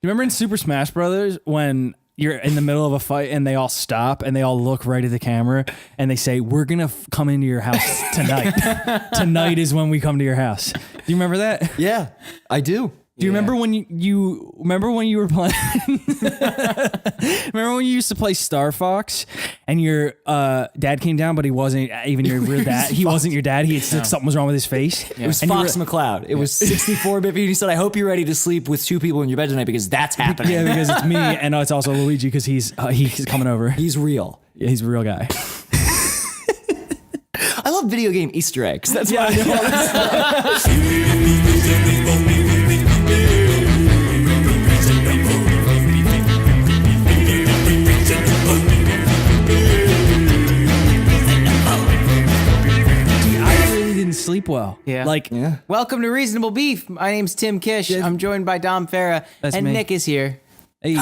you remember in Super Smash Brothers when you're in the middle of a fight and they all stop and they all look right at the camera and they say, "We're gonna come into your house tonight. Tonight is when we come to your house." Do you remember that? Yeah, I do. Do you remember when you remember when you were playing? Remember when you used to play Star Fox and your dad came down, but he wasn't even your real dad. He wasn't your dad. He had something was wrong with his face. It was Fox McCloud. It was 64-bit. He said, "I hope you're ready to sleep with 2 people in your bed tonight because that's happening." Yeah, because it's me and it's also Luigi because he's coming over. He's real. Yeah, he's a real guy. I love video game Easter eggs. That's why I know all this stuff. Sleep well. Yeah. Welcome to Reasonable Beef. My name's Tim Kish. I'm joined by Dom Farah. That's and me. Nick is here. Hey.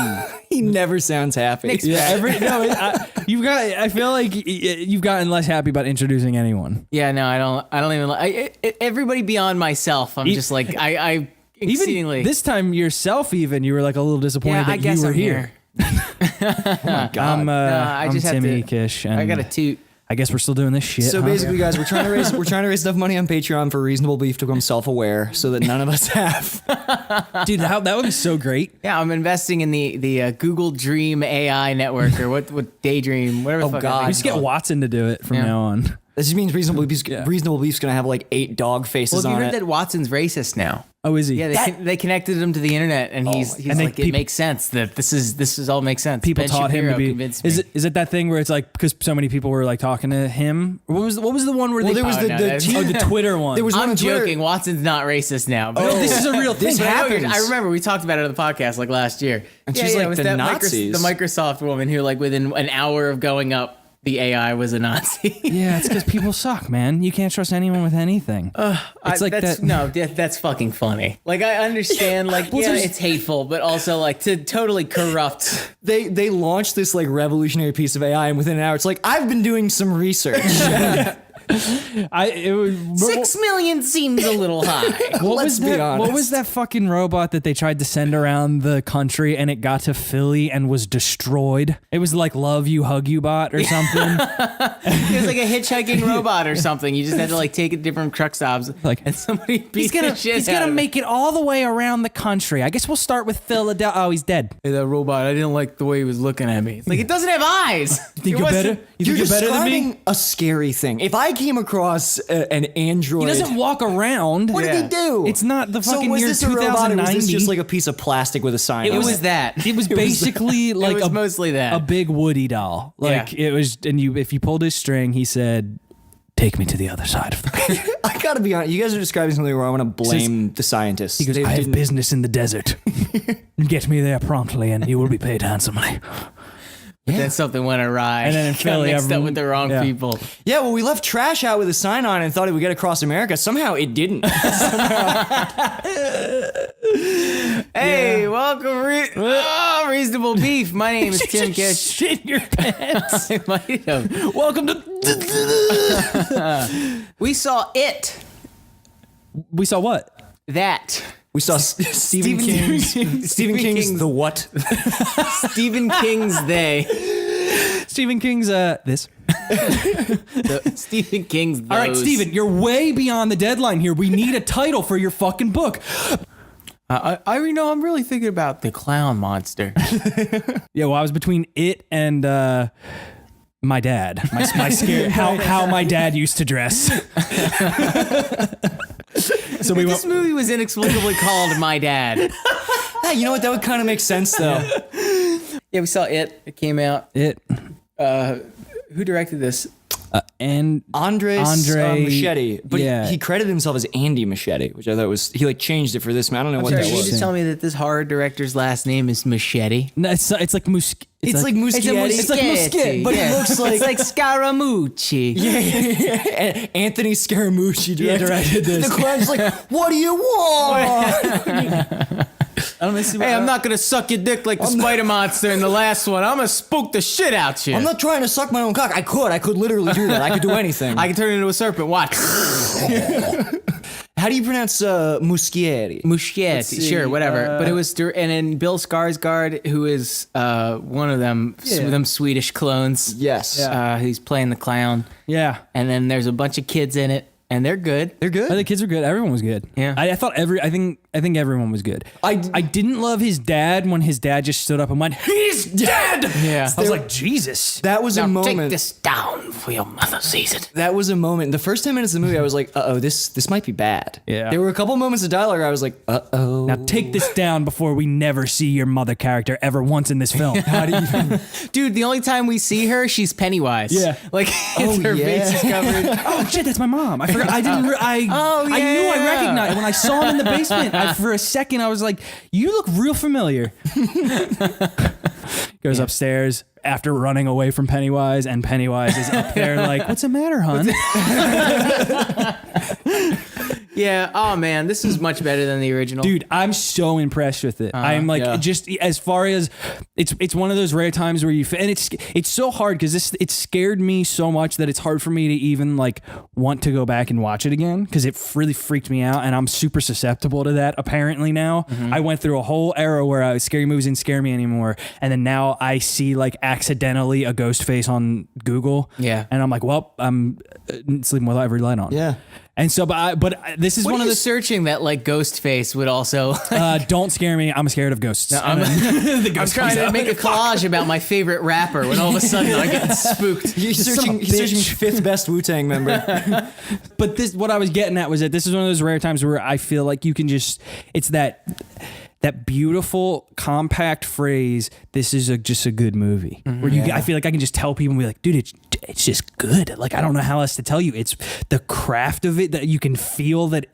He never sounds happy. Nick's Yeah, back. I feel like you've gotten less happy about introducing anyone. Yeah, no, I don't even everybody beyond myself. I'm just like I exceedingly Even this time yourself you were like a little disappointed I that guess you were I'm here. Oh my God. I I'm just have Timmy to- Kish and I got a toot. I guess we're still doing this shit. So huh? basically, guys, we're trying to raise enough money on Patreon for Reasonable Beef to become self-aware, so that none of us have. Dude, that would be so great. Yeah, I'm investing in the Google Dream AI network or what Daydream, whatever the fuck. God. We just get Watson to do it from now on. This just means Reasonable Beef's gonna have like 8 dog faces Well, have on you heard it. that Watson's racist now? Oh, is he? Yeah, they connected him to the internet, and he's and like, it makes sense that this is all makes sense. People Ben taught him to Shapiro be. convinced me. Is it that thing where it's like because so many people were like talking to him? What was the one where Well, they? there was the Twitter one. There was one I'm on Twitter. joking. Watson's not racist now. But No, this is a real thing. This I know happens. I remember we talked about it on the podcast like last year. And she's like, it was the that Nazis. the Microsoft woman who like within an hour of going up, the AI was a Nazi. Yeah, it's because people suck, man. You can't trust anyone with anything. It's like that's, that. No, that's fucking funny. Like I understand, like it's hateful, but also like to totally corrupt. They launched this like revolutionary piece of AI, and within an hour, it's like I've been doing some research. 6 million seems a little high. Let's be honest. What was that fucking robot that they tried to send around the country and it got to Philly and was destroyed? It was like Love You, Hug You Bot or something. It was like a hitchhiking robot or something. You just had to like take it different truck stops, and somebody beat the shit he's out gonna of make it all the way around the country. I guess we'll start with Philadelphia. Oh, he's dead. Hey, that robot, I didn't like the way he was looking at me. It's like, it doesn't have eyes. You think you're better? You think You're you're better than me? describing a scary thing. If I came across an android, He doesn't walk around. What did he do? It's not the fucking so was year this a robot, or was 2090. this just like a piece of plastic with a sign? It on was that. It was basically like It was mostly that. a big Woody doll. Like it was, and if you pulled his string, he said, "Take me to the other side of the country." I gotta be honest. You guys are describing something where I want to blame the scientists. He goes, "I have business in the desert. Get me there promptly, and you will be paid handsomely." But then something went awry. And then in Got Philly, mixed up everyone- with the wrong yeah. people. Yeah, well, we left trash out with a sign on and thought it would get across America. Somehow it didn't. Hey, welcome, Reasonable Beef. My name is Tim Kish. Shit in your pants. I might have. Welcome to. We saw it. We saw what? That. We saw Stephen King's The What? Stephen King's They. Stephen King's this. Stephen King's Those. All right, Stephen, you're way beyond the deadline here. We need a title for your fucking book. I'm really thinking about the clown monster. Yeah, well, I was between it and my dad. My scare. How my dad used to dress. So This movie was inexplicably called My Dad. Hey, you know what? That would kind of make sense, though. Yeah, we saw it. It came out. It. Who directed this? And Andre Machete, but yeah. he credited himself as Andy Machete, which I thought was he like changed it for this man. I don't know what Sorry, that can you was. just tell me that this horror director's last name is Machete? no, it's like It's like Muschietti. It's like Muschietti, but yeah. it looks like It's like Scaramucci. Anthony Scaramucci directed this. The clown's like, "What do you want?" Hey, I'm not gonna suck your dick like the spider monster in the last one. I'm gonna spook the shit out you. I'm not trying to suck my own cock. I could literally do that. I could do anything. I can turn into a serpent. Watch. How do you pronounce Muschietti? Muschietti, sure, whatever. But it was, and then Bill Skarsgård, who is one of them Swedish clones. Yes. He's playing the clown. Yeah. And then there's a bunch of kids in it, and they're good. They're good. The kids were good. Everyone was good. Yeah. I thought I think everyone was good. I didn't love his dad when his dad just stood up and went, "He's dead." Yeah. I was like, Jesus. That was a moment. Take this down for your mother sees it. That was a moment. The first 10 minutes of the movie, I was like, "Uh-oh, this might be bad." Yeah. There were a couple moments of dialogue where I was like, "Uh-oh." Now take this down before we never see your mother character ever once in this film. How do you? Dude, the only time we see her, she's Pennywise. Yeah. Like, her face is covered. Oh shit, that's my mom. I forgot. I didn't. I knew I recognized when I saw him in the basement. For a second, I was like, "You look real familiar." Goes upstairs after running away from Pennywise, and Pennywise is up there like, "What's the matter, hon?" Yeah. Oh man, this is much better than the original. Dude, I'm so impressed with it. I'm like, just as far as it's one of those rare times where and it's so hard because it scared me so much that it's hard for me to even like want to go back and watch it again because it really freaked me out, and I'm super susceptible to that apparently now. I went through a whole era where scary movies didn't scare me anymore, and then now I see like accidentally a ghost face on Google, and I'm like, well, I'm sleeping with every light on. Yeah. And so, but this is what one are of you the searching that like ghost face would also. don't scare me. I'm scared of ghosts. I'm trying to make a collage about my favorite rapper when all of a sudden I'm getting spooked. He's searching fifth best Wu-Tang member. But what I was getting at was that this is one of those rare times where I feel like you can it's that beautiful compact phrase. This is just a good movie. Where I feel like I can just tell people and be like, dude, it's just good. Like I don't know how else to tell you. It's the craft of it that you can feel that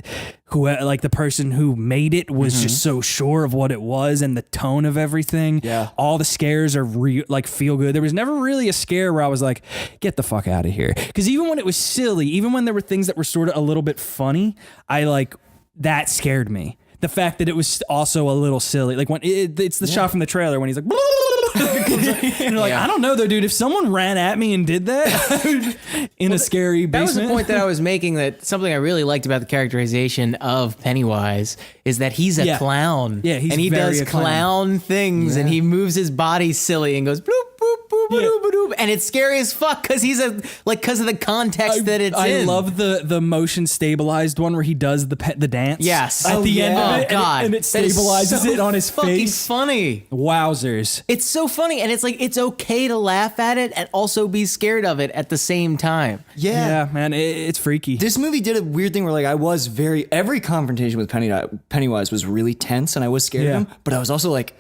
like the person who made it was just so sure of what it was and the tone of everything. Yeah. All the scares are like feel good. There was never really a scare where I was like, get the fuck out of here. Because even when it was silly, even when there were things that were sort of a little bit funny, that scared me. The fact that it was also a little silly, like when it's the shot from the trailer when he's like, and you're like, I don't know though, dude. If someone ran at me and did that in a scary basement, that was the point that I was making. That something I really liked about the characterization of Pennywise is that he's a clown. Yeah, and he does clown things, and he moves his body silly and goes bloop boop boop boop boop, and it's scary as fuck because he's because of the context that it's in. I love the motion stabilized one where he does the dance. Yes, at the end of it, God, and it stabilizes it on his face. Funny. Wowzers! It's so funny, and it's like it's okay to laugh at it and also be scared of it at the same time. Yeah, man, it's freaky. This movie did a weird thing where like I was every confrontation with Pennywise was really tense, and I was scared of him, but I was also like.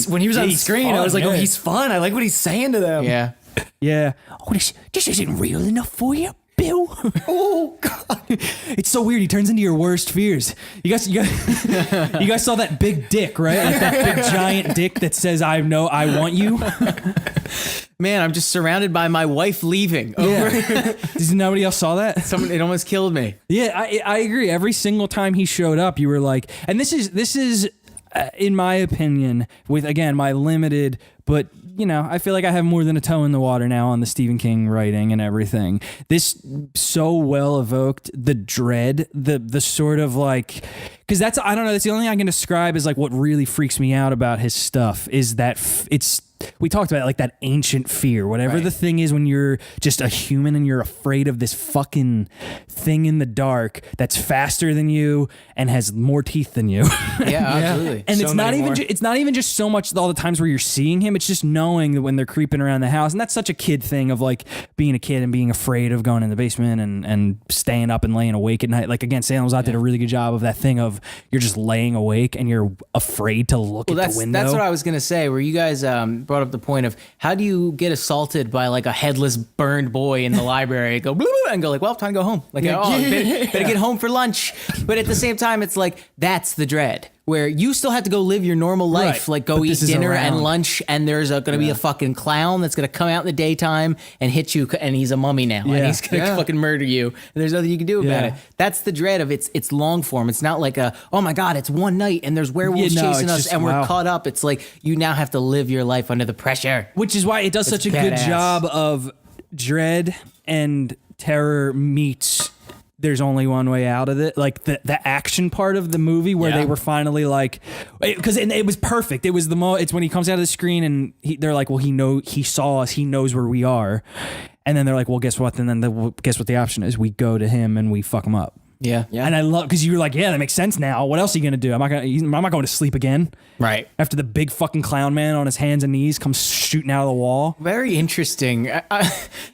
When he was on the screen, I was like, "Oh, he's fun. I like what he's saying to them." Yeah, yeah. Oh, this isn't real enough for you, Bill. Oh God, it's so weird. He turns into your worst fears. You guys saw that big dick, right? Like that big giant dick that says, I want you." Man, I'm just surrounded by my wife leaving. Did nobody else saw that? It almost killed me. Yeah, I agree. Every single time he showed up, you were like, and this is. In my opinion, with again my limited, but I feel like I have more than a toe in the water now on the Stephen King writing and everything. This so well evoked the dread, the sort of like, because that's I don't know. That's the only thing I can describe as like what really freaks me out about his stuff is that it's. We talked about it, like that ancient fear, whatever the thing is when you're just a human and you're afraid of this fucking thing in the dark that's faster than you and has more teeth than you. Yeah, absolutely. And it's not even just so much all the times where you're seeing him. It's just knowing that when they're creeping around the house. And that's such a kid thing of like being a kid and being afraid of going in the basement and staying up and laying awake at night. Like again, Salem's Lot did a really good job of that thing of you're just laying awake and you're afraid to look at the window. That's what I was going to say, where you guys brought up the point of how do you get assaulted by like a headless burned boy in the library, go blah, blah, and go like, well, time to go home. Like, better get home for lunch. But at the same time, it's like, that's the dread. Where you still have to go live your normal life, like go eat dinner and lunch, and there's going to be a fucking clown that's going to come out in the daytime and hit you, and he's a mummy now, and he's going to fucking murder you, and there's nothing you can do about it. That's the dread of it's long form. It's not like oh my God, it's one night and there's werewolves chasing us and we're caught up. It's like you now have to live your life under the pressure. Which is why it does such a good job of dread and terror meets there's only one way out of it. Like the action part of the movie where they were finally like, because it was perfect. It was it's when he comes out of the screen and they're like, well, he saw us. He knows where we are. And then they're like, well, guess what? And then guess what the option is? We go to him and we fuck him up. Yeah. And I love, because you were like, yeah, that makes sense now. What else are you going to do? I'm not going to sleep again. Right. After the big fucking clown man on his hands and knees comes shooting out of the wall. Very interesting.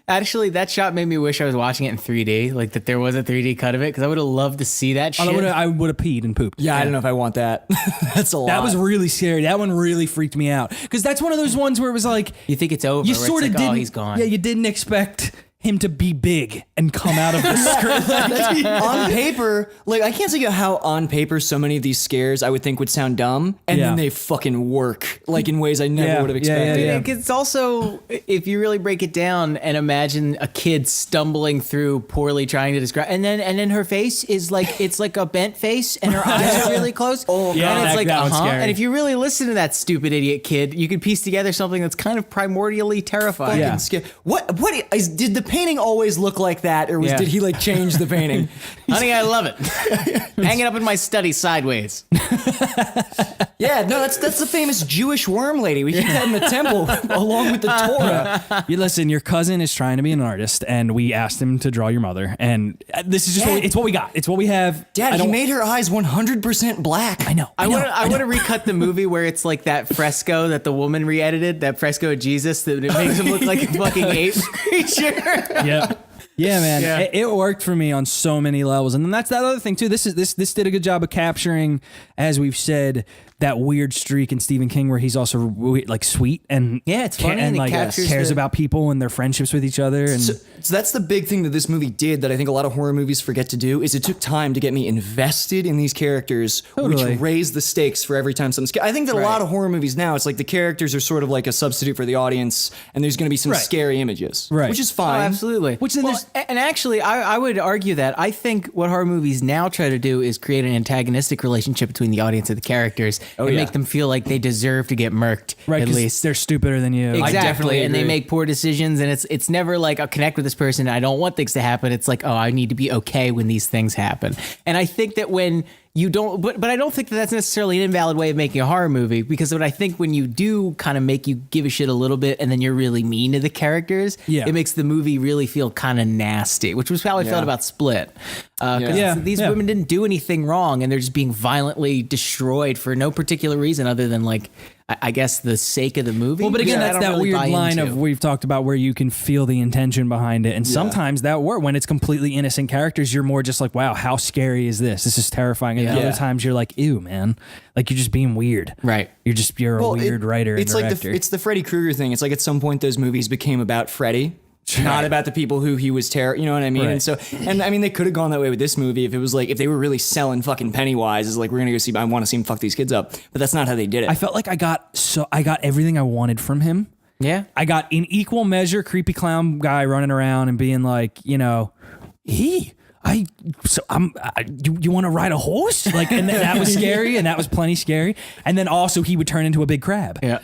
Actually, that shot made me wish I was watching it in 3D, like that there was a 3D cut of it, because I would have loved to see that shit. I would have peed and pooped. Yeah, I don't know if I want that. That's a lot. That was really scary. That one really freaked me out. Because that's one of those ones where it was like, you think it's over. You sort of like, didn't. Oh, he's gone. Yeah, you didn't expect him to be big and come out of the screen. On paper, like I can't think of how on paper so many of these scares I would think would sound dumb, and then they fucking work like in ways I never would have expected. Yeah. It's also, if you really break it down and imagine a kid stumbling through poorly trying to describe, and then her face is like, it's like a bent face and her eyes are really close. Oh, yeah, and it's like, that one's scary. And if you really listen to that stupid idiot kid, you could piece together something that's kind of primordially terrifying. Yeah. What did the painting always look like that, or did he like change the painting? Honey, I love it. Hang it up in my study sideways. Yeah, no, that's the famous Jewish worm lady. We keep that in the temple along with the Torah. You listen, your cousin is trying to be an artist, and we asked him to draw your mother, and this is just it's what we got. It's what we have. Dad, he made her eyes 100% black. I know. I want to recut the movie where it's like that fresco that the woman re-edited, that fresco of Jesus that it makes him look like a fucking ape creature. Yeah, man. Yeah. It worked for me on so many levels. And then that's that other thing too. This did a good job of capturing, as we've said, that weird streak in Stephen King where he's also like sweet and it's funny and like cares about people and their friendships with each other. And so that's the big thing that this movie did that I think a lot of horror movies forget to do is it took time to get me invested in these characters, which raised the stakes for every time something. I think that a lot of horror movies now, it's like the characters are sort of like a substitute for the audience, and there's going to be some scary images, which is fine. Oh, absolutely. And actually, I would argue that I think what horror movies now try to do is create an antagonistic relationship between the audience and the characters and make them feel like they deserve to get murked. Right, at least they're stupider than you. Exactly, I definitely and they agree. make poor decisions, and it's never like I'll connect with this person. I don't want things to happen. It's like, oh, I need to be okay when these things happen. And I think that when you don't, but I don't think that that's necessarily an invalid way of making a horror movie, because what I think when you do kind of make you give a shit a little bit and then you're really mean to the characters, it makes the movie really feel kind of nasty, which was how I felt about Split. These women didn't do anything wrong and they're just being violently destroyed for no particular reason other than like, I guess the sake of the movie. Well, but again, that's that really weird line of we've talked about where you can feel the intention behind it. And sometimes that when it's completely innocent characters, you're more just like, wow, how scary is this? This is terrifying. And other times you're like, ew, man. Like you're just being weird. Right. You're a weird writer and director. Like it's the Freddy Krueger thing. It's like at some point those movies became about Freddy. Not about the people who he was you know what I mean? Right. And I mean, they could have gone that way with this movie if it was like, if they were really selling fucking Pennywise, is like, we're gonna go see, I want to see him fuck these kids up. But that's not how they did it. I felt like I got everything I wanted from him. Yeah. I got in equal measure creepy clown guy running around and being like, you know, you want to ride a horse? Like, and that was scary, and that was plenty scary. And then also he would turn into a big crab. Yeah.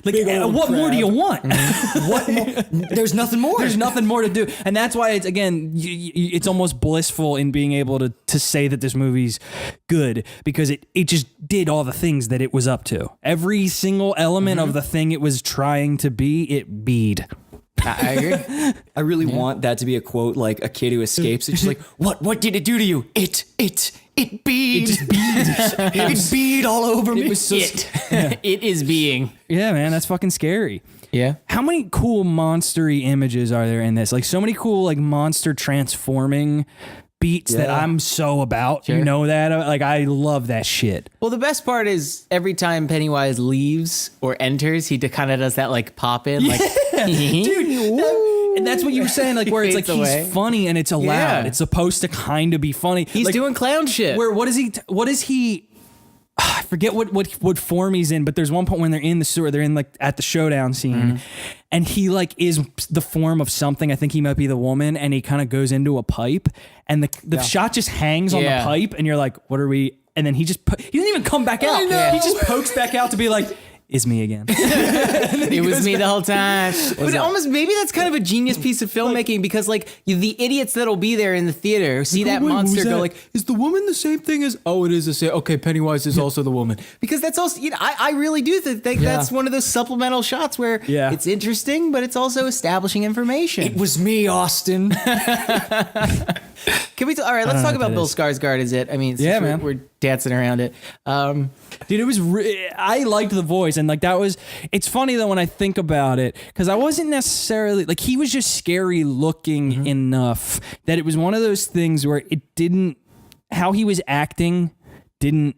Like, what more do you want? What more? There's nothing more. There's nothing more to do. And that's why it's, again, it's almost blissful in being able to say that this movie's good, because it just did all the things that it was up to. Every single element of the thing it was trying to be, it beat. I agree. I really want that to be a quote, like a kid who escapes. It's just like, what did it do to you? It beat. It beat all over me. It was so It is being. Yeah, man, that's fucking scary. Yeah. How many cool monstery images are there in this? Like so many cool like monster transforming beats that I'm so about. Sure. You know that? Like I love that shit. Well, the best part is every time Pennywise leaves or enters, he kind of does that like pop in, like, Dude, and that's what you were saying, like where it's like Fades away. he's funny and it's allowed. Yeah. It's supposed to kind of be funny. He's like, doing clown shit. Where what is he? I forget what form he's in, but there's one point when they're in the sewer, they're in like at the showdown scene, and he like is the form of something. I think he might be the woman, and he kind of goes into a pipe, and the shot just hangs on the pipe, and you're like, what are we? And then he doesn't even come back out. He just pokes back out to be like, is me again. It was me the whole time. But almost maybe that's kind of a genius piece of filmmaking because like the idiots that'll be there in the theater see that monster go like, is the woman the same thing as? Oh, it is the same. Okay, Pennywise is also the woman because that's also I really do think that's one of those supplemental shots where it's interesting, but it's also establishing information. It was me, Austin. Can we? All right, let's talk about Bill Skarsgård. Is it? I mean, man, we're dancing around it. Dude, it was. I liked the voice, and like that was. It's funny though when I think about it, because I wasn't necessarily like he was just scary looking enough that it was one of those things where it didn't. How he was acting didn't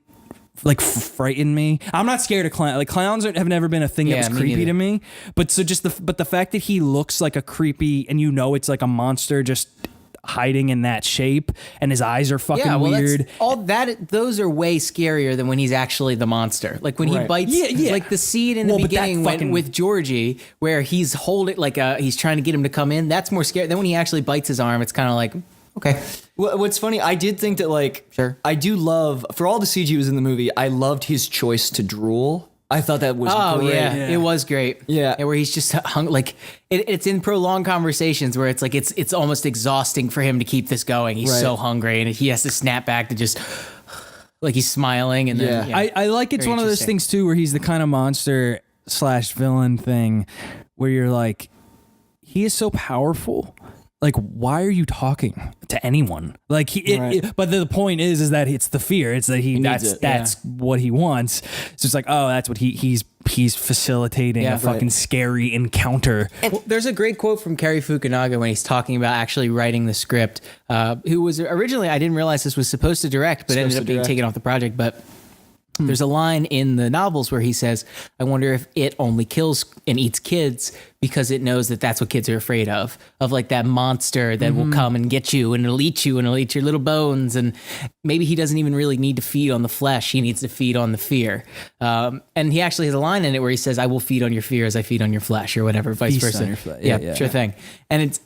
like frighten me. I'm not scared of clowns. Like clowns have never been a thing that was creepy to me. But so just the fact that he looks like a creepy, and you know it's like a monster just hiding in that shape, and his eyes are fucking weird. Those are way scarier than when he's actually the monster. Like when he bites, like the scene in the beginning with Georgie, where he's holding like he's trying to get him to come in. That's more scary. Then when he actually bites his arm, it's kind of like okay. Well, what's funny, I did think that like I do love for all the CG was in the movie. I loved his choice to drool. I thought that was great. Yeah, it was great. Yeah. Where he's just hung, like, it's in prolonged conversations where it's like, it's almost exhausting for him to keep this going. He's so hungry and he has to snap back to just, like he's smiling. And then, I like it's one of those things too, where he's the kind of monster / villain thing where you're like, he is so powerful. Like, why are you talking to anyone? Like, but the point is that it's the fear. It's that that's what he wants. So it's like, oh, that's what he's facilitating a fucking scary encounter. Well, there's a great quote from Cary Fukunaga when he's talking about actually writing the script. Who was originally, I didn't realize this was supposed to direct, but ended up being taken off the project. But there's a line in the novels where he says, I wonder if it only kills and eats kids because it knows that that's what kids are afraid of like that monster that will come and get you and it'll eat your little bones. And maybe he doesn't even really need to feed on the flesh. He needs to feed on the fear. And he actually has a line in it where he says, I will feed on your fear as I feed on your flesh or whatever, vice versa. Sure thing. And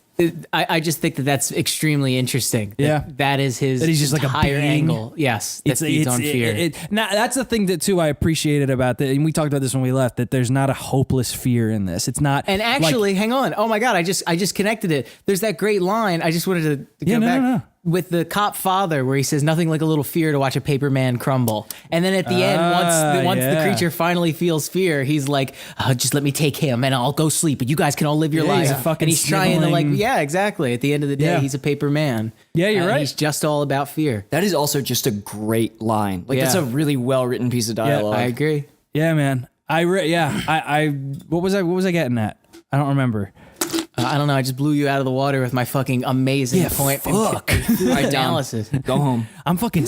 I just think that that's extremely interesting. That is his. That he's just like a higher angle. Yes, that feeds on fear. Now that's the thing that too I appreciated about that, and we talked about this when we left. That there's not a hopeless fear in this. It's not. And actually, hang on. Oh my God, I just connected it. There's that great line. I just wanted to come back. With the cop father where he says nothing like a little fear to watch a paper man crumble. And then at the end, once the creature finally feels fear, he's like, just let me take him and I'll go sleep, but you guys can all live your life. And he's trying to like, exactly. At the end of the day, he's a paper man. Yeah, you're right. He's just all about fear. That is also just a great line. Like that's a really well written piece of dialogue. I agree. Yeah, man. What was I getting at? I don't remember. I don't know. I just blew you out of the water with my fucking amazing point analysis. Go home. I'm fucking,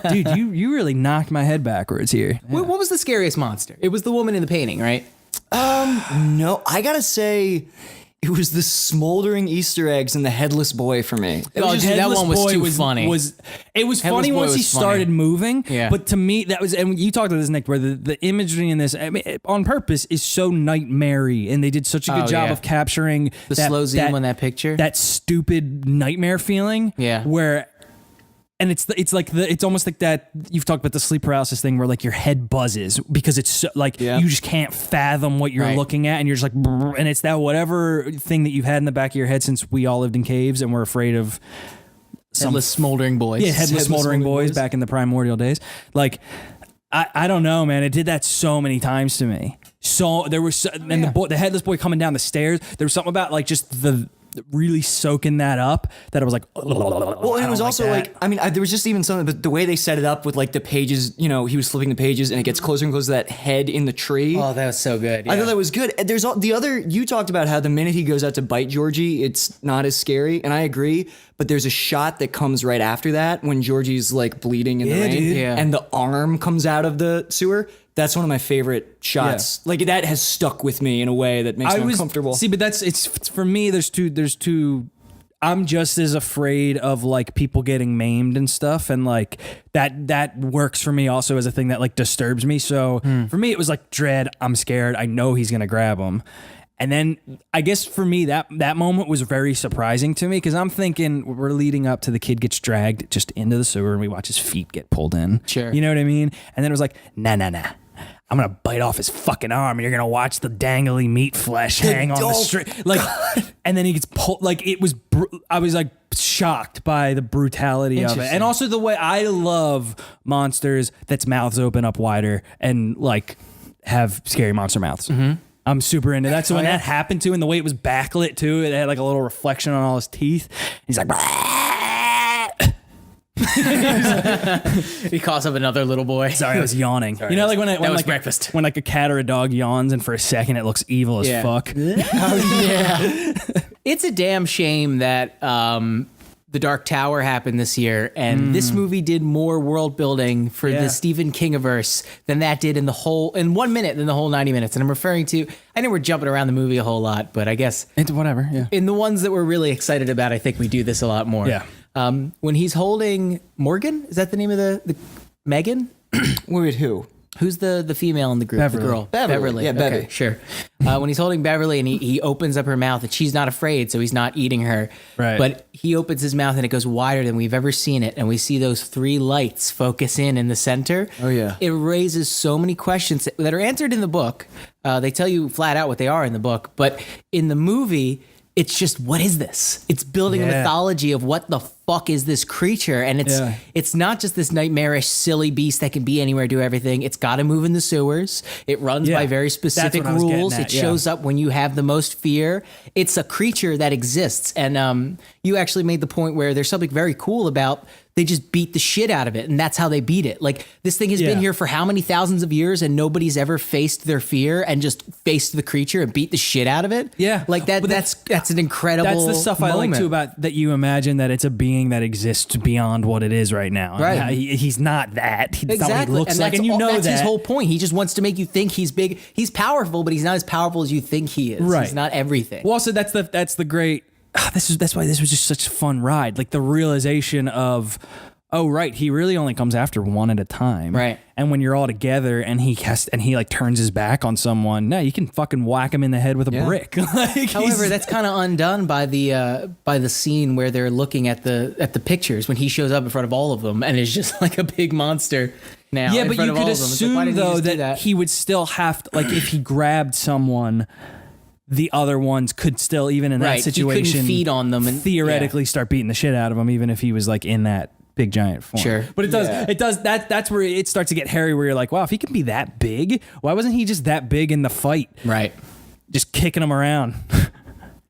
dude. You really knocked my head backwards here. What was the scariest monster? It was the woman in the painting, right? No, I gotta say, it was the smoldering Easter eggs and the headless boy for me. That one was too funny. It was funny once he started moving. Yeah. But to me, that was, and you talked about this, Nick, where the imagery in this, I mean, on purpose, is so nightmare-y, and they did such a good job of capturing the slow zoom on that picture, that stupid nightmare feeling. Yeah. Where. And it's almost like that. You've talked about the sleep paralysis thing where like your head buzzes because it's so, like you just can't fathom what you're looking at, and you're just like, brrr, and it's that whatever thing that you've had in the back of your head since we all lived in caves and we're afraid of headless smoldering boys. Yeah, headless smoldering boys back in the primordial days. Like, I don't know, man. It did that so many times to me. So there was, and the headless boy coming down the stairs. There was something about like just the really soaking that up that I was like, well, and it was also like, I mean, there was just even something, but the way they set it up with like the pages, you know, he was flipping the pages and it gets closer and closer to that head in the tree. Oh, that was so good. I thought that was good. There's the other, you talked about how the minute he goes out to bite Georgie, it's not as scary, and I agree, but there's a shot that comes right after that when Georgie's like bleeding in the rain and the arm comes out of the sewer. That's one of my favorite shots. Yeah. Like that has stuck with me in a way that makes me uncomfortable. See, but it's for me. There's two. I'm just as afraid of like people getting maimed and stuff, and like that works for me also as a thing that like disturbs me. So for me, it was like dread. I'm scared. I know he's gonna grab him. And then I guess for me, that moment was very surprising to me because I'm thinking we're leading up to the kid gets dragged just into the sewer and we watch his feet get pulled in. Sure. You know what I mean? And then it was like, nah. I'm gonna bite off his fucking arm, and you're gonna watch the dangly meat flesh hang on the string. Like, and then he gets pulled. Like it was, I was like shocked by the brutality of it, and also the way I love monsters that's mouths open up wider and like have scary monster mouths. Mm-hmm. I'm super into that. So when that happened to, and the way it was backlit too, it had like a little reflection on all his teeth. He's like. He calls up another little boy. Sorry, I was yawning. Sorry, you know, like when was like breakfast. When like a cat or a dog yawns, and for a second it looks evil as fuck. Oh yeah. It's a damn shame that The Dark Tower happened this year, and this movie did more world building for the Stephen Kingiverse than that did in 1 minute than the whole 90 minutes. And I'm referring to, I know we're jumping around the movie a whole lot, but I guess It's whatever. Yeah. in the ones that we're really excited about, I think we do this a lot more. Yeah. When he's holding Morgan, is that the name of the Megan? Wait, who? Who's the female in the group? Beverly. The girl. Beverly. Yeah, Okay, Bevy. sure. When he's holding Beverly and he opens up her mouth and she's not afraid, so he's not eating her. Right. But he opens his mouth and it goes wider than we've ever seen it. And we see those 3 lights focus in the center. Oh, yeah. It raises so many questions that are answered in the book. They tell you flat out what they are in the book. But in the movie, it's just, what is this? It's building a mythology of what the fuck is this creature, and it's not just this nightmarish, silly beast that can be anywhere, do everything. It's got to move in the sewers. It runs by very specific what I was getting rules. at, It shows up when you have the most fear. It's a creature that exists, and you actually made the point where there's something very cool about. They just beat the shit out of it, and that's how they beat it. Like, this thing has been here for how many thousands of years, and nobody's ever faced their fear and just faced the creature and beat the shit out of it. Yeah. Like that. That's an incredible. That's the stuff I like moment. too about that. You imagine that it's a being that exists beyond what it is right now. Right. And he's not that. That's not what Exactly. he looks like, that's and you know that's that. his whole point. He just wants to make you think he's big. He's powerful, but he's not as powerful as you think he is. Right. He's not everything. Well, also that's the great. That's why this was just such a fun ride. Like the realization of. Oh right, he really only comes after one at a time. Right. And when you're all together and he like turns his back on someone, no, you can fucking whack him in the head with a brick. Like, However, that's kind of undone by the scene where they're looking at the pictures when he shows up in front of all of them and is just like a big monster. Now, yeah, in but front you of all could of them. It's like, why assume didn't he though just do that he would still have to, like if he grabbed someone, the other ones could still, even in that Right, he couldn't situation, feed on them and- theoretically start beating the shit out of him, even if he was like in that big giant form. Sure. But it does that's where it starts to get hairy, where you're like, wow, if he can be that big, why wasn't he just that big in the fight? Right. Just kicking him around.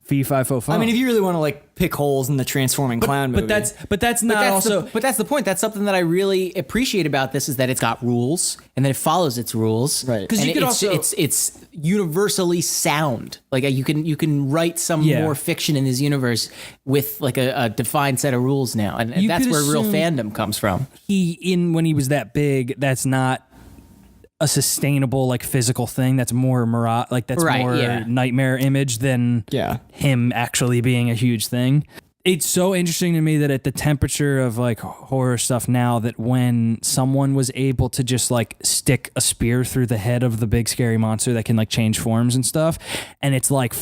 Fee, fi, fo, fum. I mean, if you really want to like pick holes in the transforming clown movie, but that's not also. But that's the point. That's something that I really appreciate about this is that it's got rules and that it follows its rules. Right. 'Cause you could it's, also- it's universally sound. Like you can write some more fiction in this universe with like a defined set of rules now, and You that's could where real assume- fandom comes from. When he was that big, that's not a sustainable like physical thing. That's more that's Right, more yeah. nightmare image than him actually being a huge thing. It's so interesting to me that at the temperature of like horror stuff now, that when someone was able to just like stick a spear through the head of the big scary monster that can like change forms and stuff, and it's like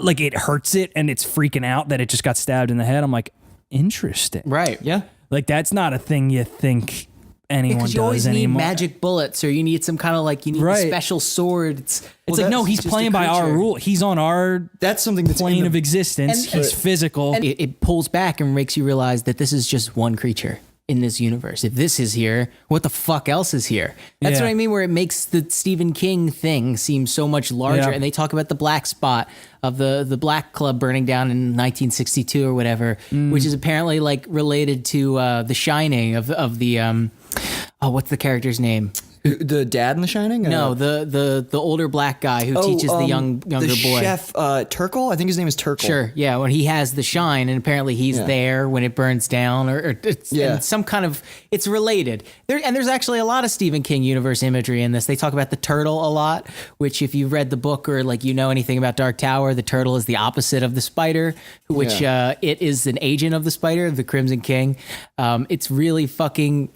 like it hurts it and it's freaking out that it just got stabbed in the head, I'm like, interesting. Right. yeah. Like that's not a thing you think anyone Because does you always need anymore. magic bullets, or you need some kind of like a special sword. It's Like, no, he's just a playing by our creature. rule. He's on our That's something that's plane in the- of existence. And- He's physical. And it pulls back and makes you realize that this is just one creature in this universe. If this is here, what the fuck else is here? That's Yeah. what I mean, where it makes the Stephen King thing seem so much larger. Yeah. And they talk about the black spot of the black club burning down in 1962 or whatever, which is apparently like related to The Shining of the what's the character's name? The dad in The Shining? No, the older black guy who teaches the younger the boy. chef Turkle. I think his name is Turkle. Sure, yeah, when he has the shine, and apparently he's there when it burns down, or it's and some kind of, it's related. There's actually a lot of Stephen King universe imagery in this. They talk about the turtle a lot, which if you've read the book or like you know anything about Dark Tower, the turtle is the opposite of the spider, which it is an agent of the spider, the Crimson King. It's really fucking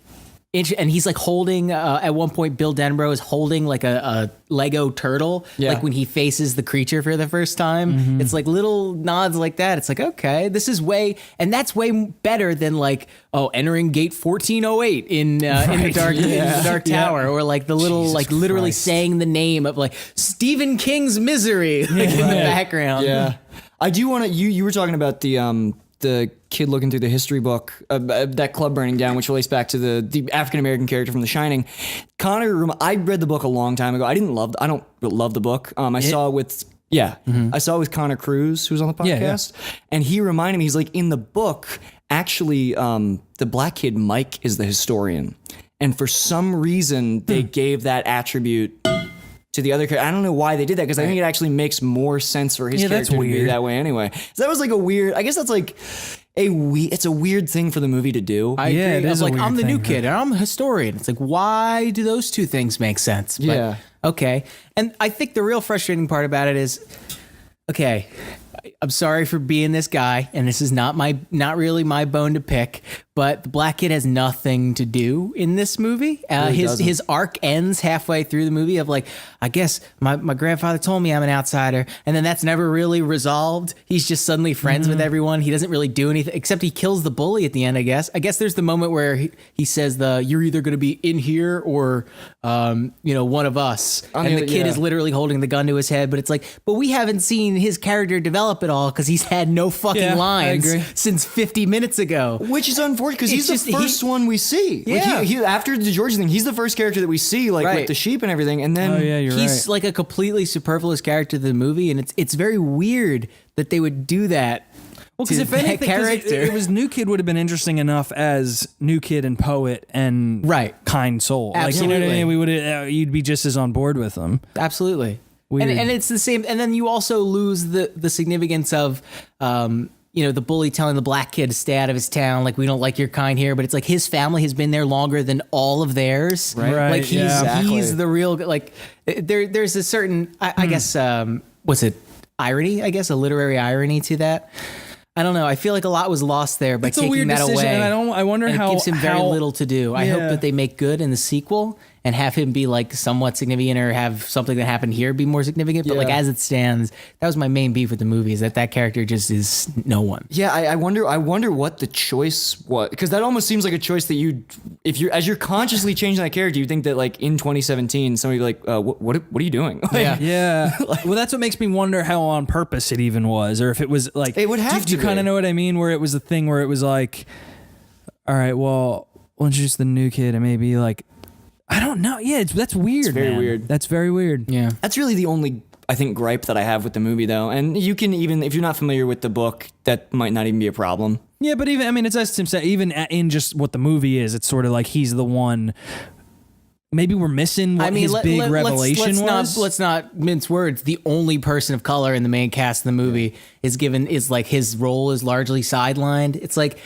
and he's like holding at one point Bill Denbrough is holding like a Lego turtle, like when he faces the creature for the first time. It's like little nods like that. It's like, okay, this is that's way better than like, entering gate 1408 in the Dark Tower, or like the little Jesus literally Christ. Saying the name of like Stephen King's Misery in the background. Yeah, I do want to. You were talking about the kid looking through the history book, that club burning down, which relates back to the African-American character from The Shining. Connor, I read the book a long time ago. I don't love the book. I saw it with, I saw it with Connor Cruz, who's on the podcast. And he reminded me, he's like, in the book, actually, the black kid, Mike, is the historian. And for some reason, they gave that attribute to the other character. I don't know why they did that, because I think it actually makes more sense for his character to be that way anyway. So that was like I guess that's like it's a weird thing for the movie to do. I agree. It is like, I'm the new kid and I'm a historian. It's like, why do those two things make sense? But, okay. And I think the real frustrating part about it is, okay, I'm sorry for being this guy, and this is not really my bone to pick, but the black kid has nothing to do in this movie. His arc ends halfway through the movie of like, I guess my grandfather told me I'm an outsider, and then that's never really resolved. He's just suddenly friends with everyone. He doesn't really do anything except he kills the bully at the end, I guess. I guess there's the moment where he says you're either going to be in here or one of us. And the kid is literally holding the gun to his head, but it's like, but we haven't seen his character develop at all because he's had no fucking lines since 50 minutes ago. Which is unfortunate because he's the first one we see. Yeah. Like he after the George thing, he's the first character that we see, like with the sheep and everything. And then he's like a completely superfluous character to the movie, and it's very weird that they would do that. Well, because if anything, it was New Kid would have been interesting enough as New Kid and Poet and Kind Soul. Absolutely. Like, you know what I mean? You'd be just as on board with them. Absolutely. And it's the same. And then you also lose the significance of, the bully telling the black kid to stay out of his town. Like, we don't like your kind here, but it's like his family has been there longer than all of theirs. Right. Like he's the real, like there's a certain, I guess, what's it? Irony, I guess, a literary irony to that. I don't know. I feel like a lot was lost there by taking that away. And I wonder and how it gives him very little to do. I hope that they make good in the sequel and have him be like somewhat significant, or have something that happened here be more significant. But like as it stands, that was my main beef with the movie, is that character just is no one. Yeah, I wonder what the choice was, because that almost seems like a choice that as you're consciously changing that character, you think that like in 2017 somebody would be like, what are you doing? Yeah. Well, that's what makes me wonder how on purpose it even was, or if it was like, it would have do you kind of know what I mean? Where it was a thing where it was like, all right, well, we'll introduce the new kid and maybe like, I don't know. Yeah, that's weird. It's very weird. That's very weird. Yeah. That's really the only, I think, gripe that I have with the movie, though. And you can even, if you're not familiar with the book, that might not even be a problem. Yeah, but it's as Tim said, even in just what the movie is, it's sort of like he's the one. Maybe we're missing what his big revelation was. Let's not mince words. The only person of color in the main cast of the movie is like his role is largely sidelined. It's like,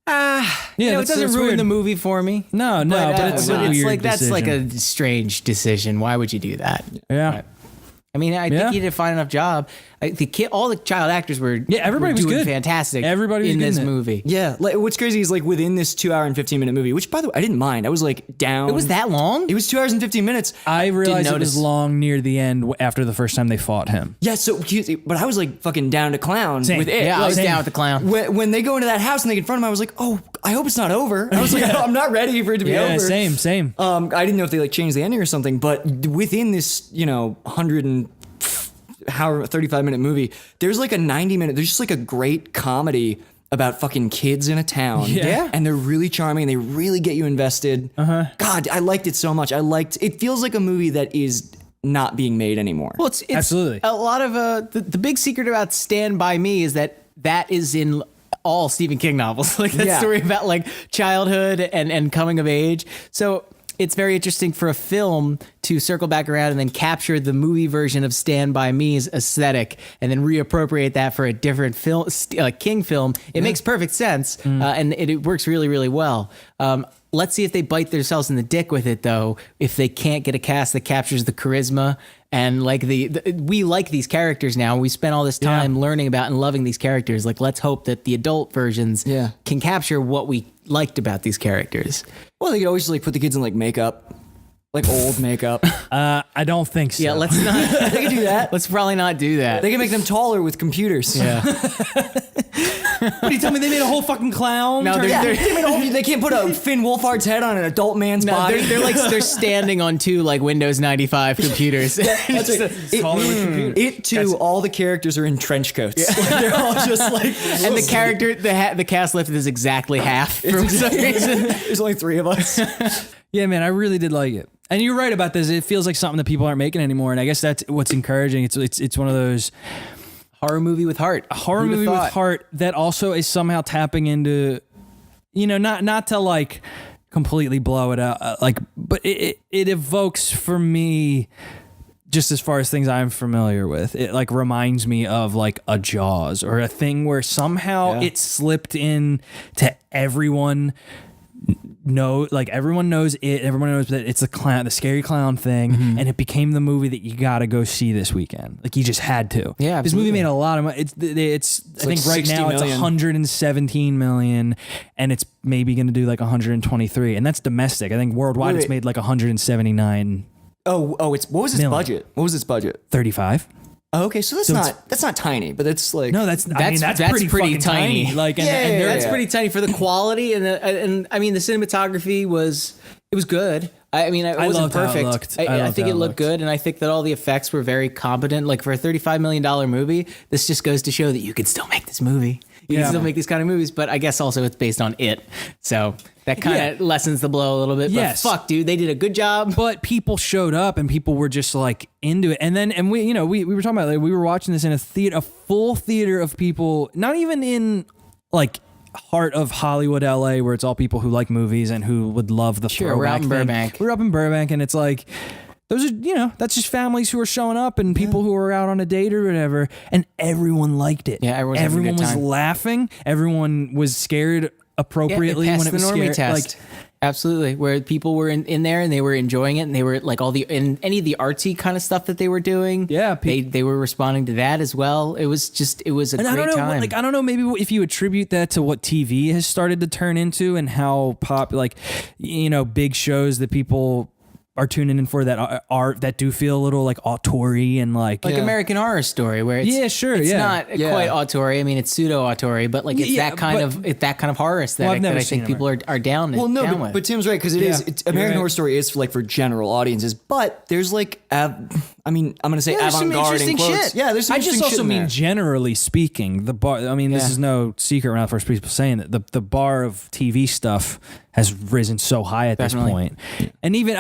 it doesn't ruin the movie for me. No, but it's a weird decision. That's like a strange decision. Why would you do that? Yeah. But, I mean, I think he did a fine enough job. All the child actors were everybody was doing good. Fantastic. Everybody was in good this in it. movie. Yeah, like what's crazy is like within this 2 hour and 15 minute movie, which by the way I didn't mind. I was like down. It was that long? It was 2 hours and 15 minutes. I realized it was long near the end after the first time they fought him. Yeah, but I was like fucking down to clown with it. Yeah, I was down with the clown. When they go into that house and they confront him, I was like, oh, I hope it's not over. I was like, I'm not ready for it to be over. Same. I didn't know if they like changed the ending or something, but within this 35-minute movie, there's like a 90-minute, there's just like a great comedy about fucking kids in a town. Yeah. And they're really charming and they really get you invested. God, I liked it so much. It feels like a movie that is not being made anymore. Well, it's absolutely a lot of the big secret about Stand By Me is that is in all Stephen King novels. Like that story about like childhood and coming of age. So it's very interesting for a film to circle back around and then capture the movie version of Stand By Me's aesthetic and then reappropriate that for a different film, King film. It makes perfect sense, and it works really, really well. Let's see if they bite themselves in the dick with it, though. If they can't get a cast that captures the charisma and like we like these characters now. We spent all this time learning about and loving these characters. Like, let's hope that the adult versions can capture what we liked about these characters. Well, they could always just like put the kids in like makeup, like old makeup. I don't think so. Yeah, let's not. They could do that. Let's probably not do that. They can make them taller with computers. Yeah. What do you tell me? They made a whole fucking clown? No, They can't put a Finn Wolfhard's head on an adult man's body. They're standing on two like Windows 95 computers. That's right. It too. All the characters are in trench coats. Like, they're all just like. And the cast lift is exactly half for some reason. There's only 3 of us. Yeah, man, I really did like it. And you're right about this. It feels like something that people aren't making anymore. And I guess that's what's encouraging. It's one of those horror movie with heart. A horror movie with heart that also is somehow tapping into, not to like completely blow it out, but it evokes for me, just as far as things I'm familiar with, it like reminds me of like a Jaws or a thing where somehow it slipped in to everyone. Everyone knows it. Everyone knows that it's the scary clown thing, and it became the movie that you got to go see this weekend. Like, you just had to. Yeah, absolutely. This movie made a lot of money. It's I think right now it's 117 million, and it's maybe going to do like 123, and that's domestic. I think worldwide it's made like 179. Oh, what was its budget? What was its budget? 35. Oh, okay, so that's not tiny, but it's like that's pretty tiny. Like, that's pretty tiny for the quality and I mean the cinematography was good. I mean, it wasn't perfect. I think it looked good, and I think that all the effects were very competent. Like, for a $35 million movie, this just goes to show that you could still make this movie. You can still make these kind of movies, but I guess also it's based on It. So that kind of lessens the blow a little bit. Yes. But fuck, dude, they did a good job. But people showed up and people were just like into it. And we were talking about, like, we were watching this in a full theater of people, not even in like heart of Hollywood, LA, where it's all people who like movies and who would love the throwback. We're out in Burbank. We're up in Burbank, and it's like, those are, that's just families who are showing up and people who are out on a date or whatever, and everyone liked it. Yeah, everyone was laughing. Everyone was scared appropriately when it was the normie scary. test. Absolutely, where people were in there and they were enjoying it, and they were like any of the artsy kind of stuff that they were doing. Yeah, they were responding to that as well. It was a great time. I don't know, maybe if you attribute that to what TV has started to turn into and how big shows that people are tuning in for that do feel a little like auteur-y and like American Horror Story, where it's not quite auteur. I mean, it's pseudo auteur, but like it's that kind of horror aesthetic that I think people are down. Well, no, down with. but Tim's right, because American Horror Story is for for general audiences, but there's like I'm going to say avant-garde in quotes. Shit. Yeah, there's some interesting shit. I just also mean generally speaking, the bar. I mean, this is no secret. We're not the first people saying that the bar of TV stuff has risen so high at this point. And even,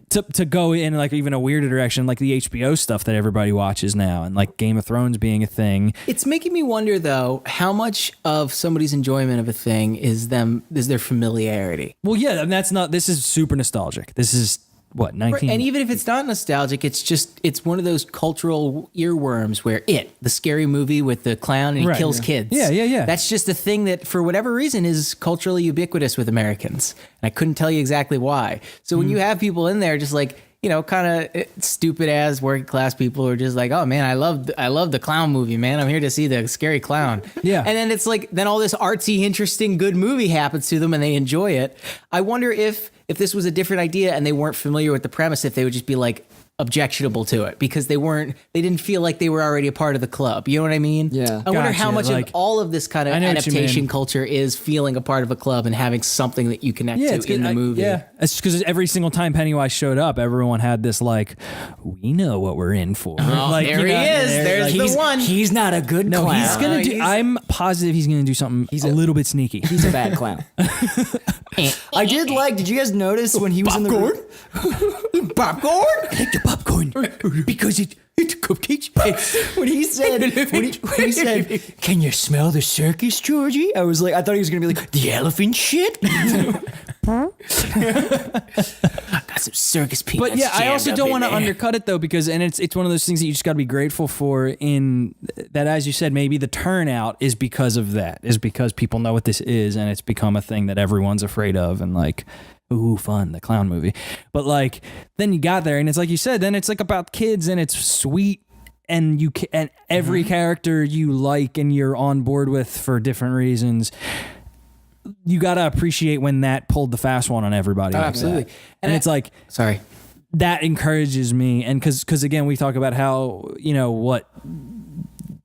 to go in like even a weirder direction, like the HBO stuff that everybody watches now, and like Game of Thrones being a thing. It's making me wonder, though, how much of somebody's enjoyment of a thing is their familiarity. Well, yeah, and this is super nostalgic. This is what, 19? And even if it's not nostalgic, it's one of those cultural earworms where the scary movie with the clown and he kills kids. Yeah. That's just a thing that, for whatever reason, is culturally ubiquitous with Americans. And I couldn't tell you exactly why. So when you have people in there just like, kind of stupid ass working class people who are just like, oh man, I love the clown movie, man. I'm here to see the scary clown. Yeah. And then it's like, then all this artsy, interesting, good movie happens to them and they enjoy it. I wonder if this was a different idea and they weren't familiar with the premise, if they would just be like objectionable to it because they didn't feel like they were already a part of the club. You know what I mean? Yeah. I wonder how much of all of this kind of adaptation culture is feeling a part of a club and having something that you connect to in the movie. It's because every single time Pennywise showed up, everyone had this like, we know what we're in for. Like, there he is. There's the one. He's not a good clown. No, he's gonna do. I'm positive he's gonna do something. He's a little bit sneaky. He's a bad clown. Did you guys notice when he was in the room? Popcorn? popcorn because it's cupcakes. When he said, "Can you smell the circus, Georgie?" I was like, I thought he was gonna be like, "The elephant shit." Got some circus peanuts. But yeah, I also jammed don't up want to in there. undercut it though, because it's one of those things that you just got to be grateful for. In that, as you said, maybe the turnout is because of that, is because people know what this is, and it's become a thing that everyone's afraid of, and like, ooh, fun, the clown movie. But like, then you got there, and it's like you said, then it's like about kids, and it's sweet. And and every character you like and you're on board with for different reasons. You got to appreciate when that pulled the fast one on everybody. Oh, like absolutely. that. And it's like, sorry. That encourages me. And cause again, we talk about how, what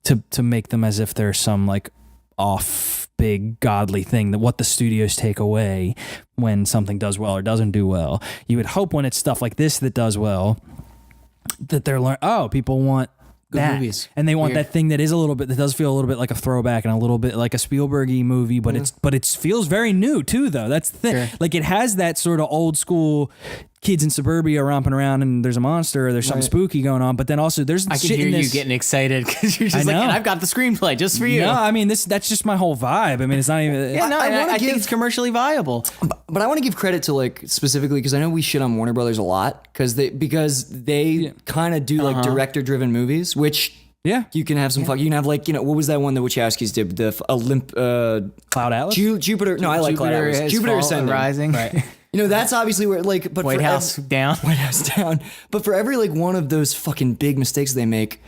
to make them as if there's some like off big godly thing, that what the studios take away when something does well or doesn't do well. You would hope when it's stuff like this that does well, that they're people want that movies. And they want Weird. that thing that is a little bit, that does feel a little bit like a throwback and a little bit like a Spielberg-y movie, but it feels very new too, though. That's the thing. Sure. Like, it has that sort of old school kids in suburbia romping around and there's a monster or there's something spooky going on, but then also there's I can shit hear in you this. getting excited because you're just I like, know. and I've got the screenplay just for you. No, I mean that's just my whole vibe. I mean, it's not even. Yeah, no, I and wanna I think give- it's commercially viable. But I want to give credit to, like, specifically, because I know we shit on Warner Brothers a lot because they kind of do like director driven movies, which. Yeah. You can have some fun. You can have, like, what was that one the Wachowskis did? The Cloud Atlas. Jupiter. No, I like Cloud Atlas. has Jupiter fall- Ascending. Rising. Right. That's obviously where, like, but White for House down. White House down. But for every, like, one of those fucking big mistakes they make,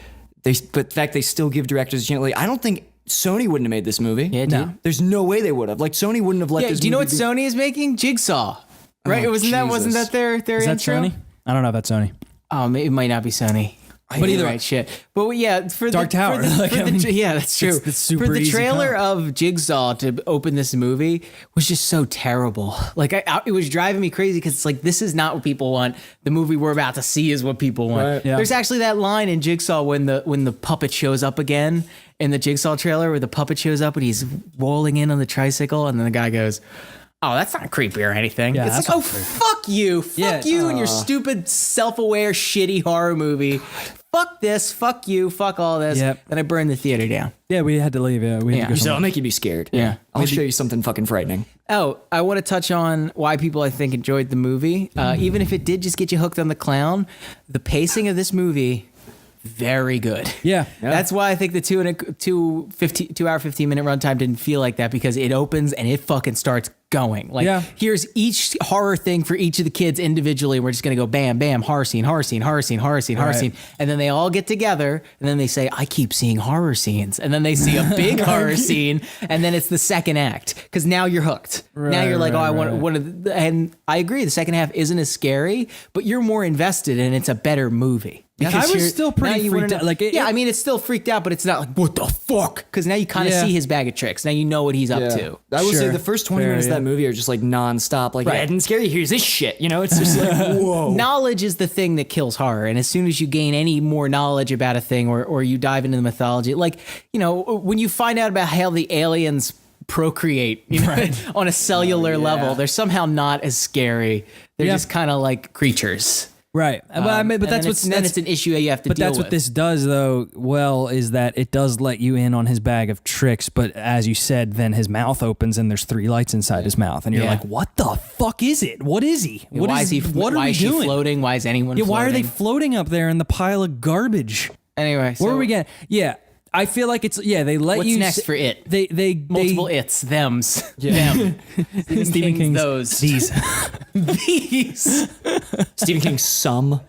but the fact they still give directors a chance. Like, I don't think Sony wouldn't have made this movie. Yeah, dude. There's no way they would have. Like, Sony wouldn't have let Yeah, this. do you know what movie Sony is making? Jigsaw. Right? Oh, Wasn't Jesus. that their Is that intro? Sony? I don't know if that's Sony. Oh, it might not be Sony. But either way. right, shit. But yeah, for Dark the, Tower. For the, Like, for I the, mean, yeah, that's true. it's super for the easy trailer comp. of Jigsaw to open this movie was just so terrible. Like, it was driving me crazy because it's like, this is not what people want. The movie we're about to see is what people want. Right. Yeah. There's actually that line in Jigsaw when the puppet shows up again in the Jigsaw trailer, where the puppet shows up and he's rolling in on the tricycle, and then the guy goes, "Oh, that's not creepy or anything." Yeah, It's that's like, not oh, creepy. fuck you. Fuck you and your stupid, self-aware, shitty horror movie. Fuck this. Fuck you. Fuck all this. Yep. Then I burned the theater down. Yeah, we had to leave. Yeah, we had Yeah. to go So I'll somewhere. make you be scared. Yeah. I'll show you something fucking frightening. Oh, I want to touch on why people, I think, enjoyed the movie. Even if it did just get you hooked on the clown, the pacing of this movie, very good. Yeah. That's why I think the 2 hour 15 minute runtime didn't feel like that, because it opens and it fucking starts going. Like, Yeah. here's each horror thing for each of the kids individually. We're just gonna go bam, bam, horror scene, horror scene, horror scene, horror scene, horror Right. scene, and then they all get together, and then they say, "I keep seeing horror scenes," and then they see a big horror scene, and then it's the second act, because now you're hooked. Now you're like, right, "Oh, I want right. one of," and I agree. The second half isn't as scary, but you're more invested, and it's a better movie. I Because was you're- still pretty now you wanna freaked know- out. Like, I mean, it's still freaked out, but it's not like, what the fuck? Because now you kind of Yeah. see his bag of tricks. Now you know what he's up to. I will say Sure. the first 20 Fair, minutes yeah. of that movie are just like nonstop. Like, Right. yeah, it didn't scare you. Here's this shit. It's just like, whoa. Knowledge is the thing that kills horror. And as soon as you gain any more knowledge about a thing, or you dive into the mythology, like, when you find out about how the aliens procreate on a cellular level, they're somehow not as scary. They're Yeah. just kind of like creatures. Right. But I mean, but And that's then what's then it's an issue you have to But deal that's with. what this does, though, is that it does let you in on his bag of tricks. But as you said, then his mouth opens and there's 3 lights inside his mouth. And you're Yeah. like, what the fuck is it? What is he? Why is he? What are why we is she doing? floating? Why is anyone? Yeah, why are they floating? floating up there in the pile of garbage? Anyway, Where so are we getting? Yeah, I feel like they let What's you. next for it? They Multiple its, thems, them. Stephen King's those. these. These. Stephen King's Some.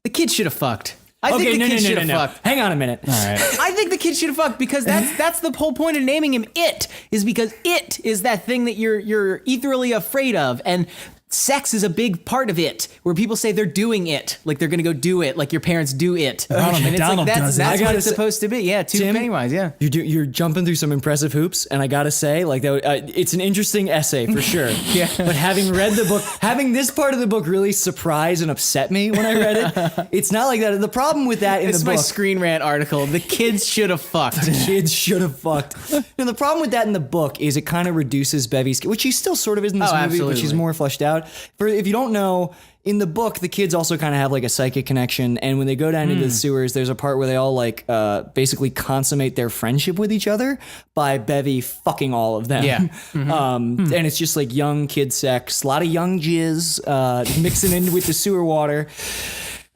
The kid should have fucked. I think the kid should have fucked. Hang on a minute. All right. I think the kid should have fucked, because that's the whole point of naming him It, is because it is that thing that you're ethereally afraid of, and sex is a big part of it, where people say they're doing it, like they're gonna go do it, like your parents do it. Ronald And it's McDonald like, does it. that's I what gotta it's say- supposed to be. Yeah, two Tim, Pennywise. Yeah. You're jumping through some impressive hoops, and I gotta say, like, it's an interesting essay for sure. Yeah. But having read the book, having this part of the book really surprise and upset me when I read it, it's not like that. The problem with that in This is the my book, Screen Rant article. The kids should have fucked. kids should have fucked. The problem with that in the book is it kind of reduces Bevy's, which she still sort of is in this Oh, movie, but she's absolutely. more fleshed out. about. For if you don't know, in the book, the kids also kind of have like a psychic connection, and when they go down into the sewers, there's a part where they all like basically consummate their friendship with each other by Bevy fucking all of them. Yeah. And it's just like young kid sex, a lot of young jizz mixing in with the sewer water.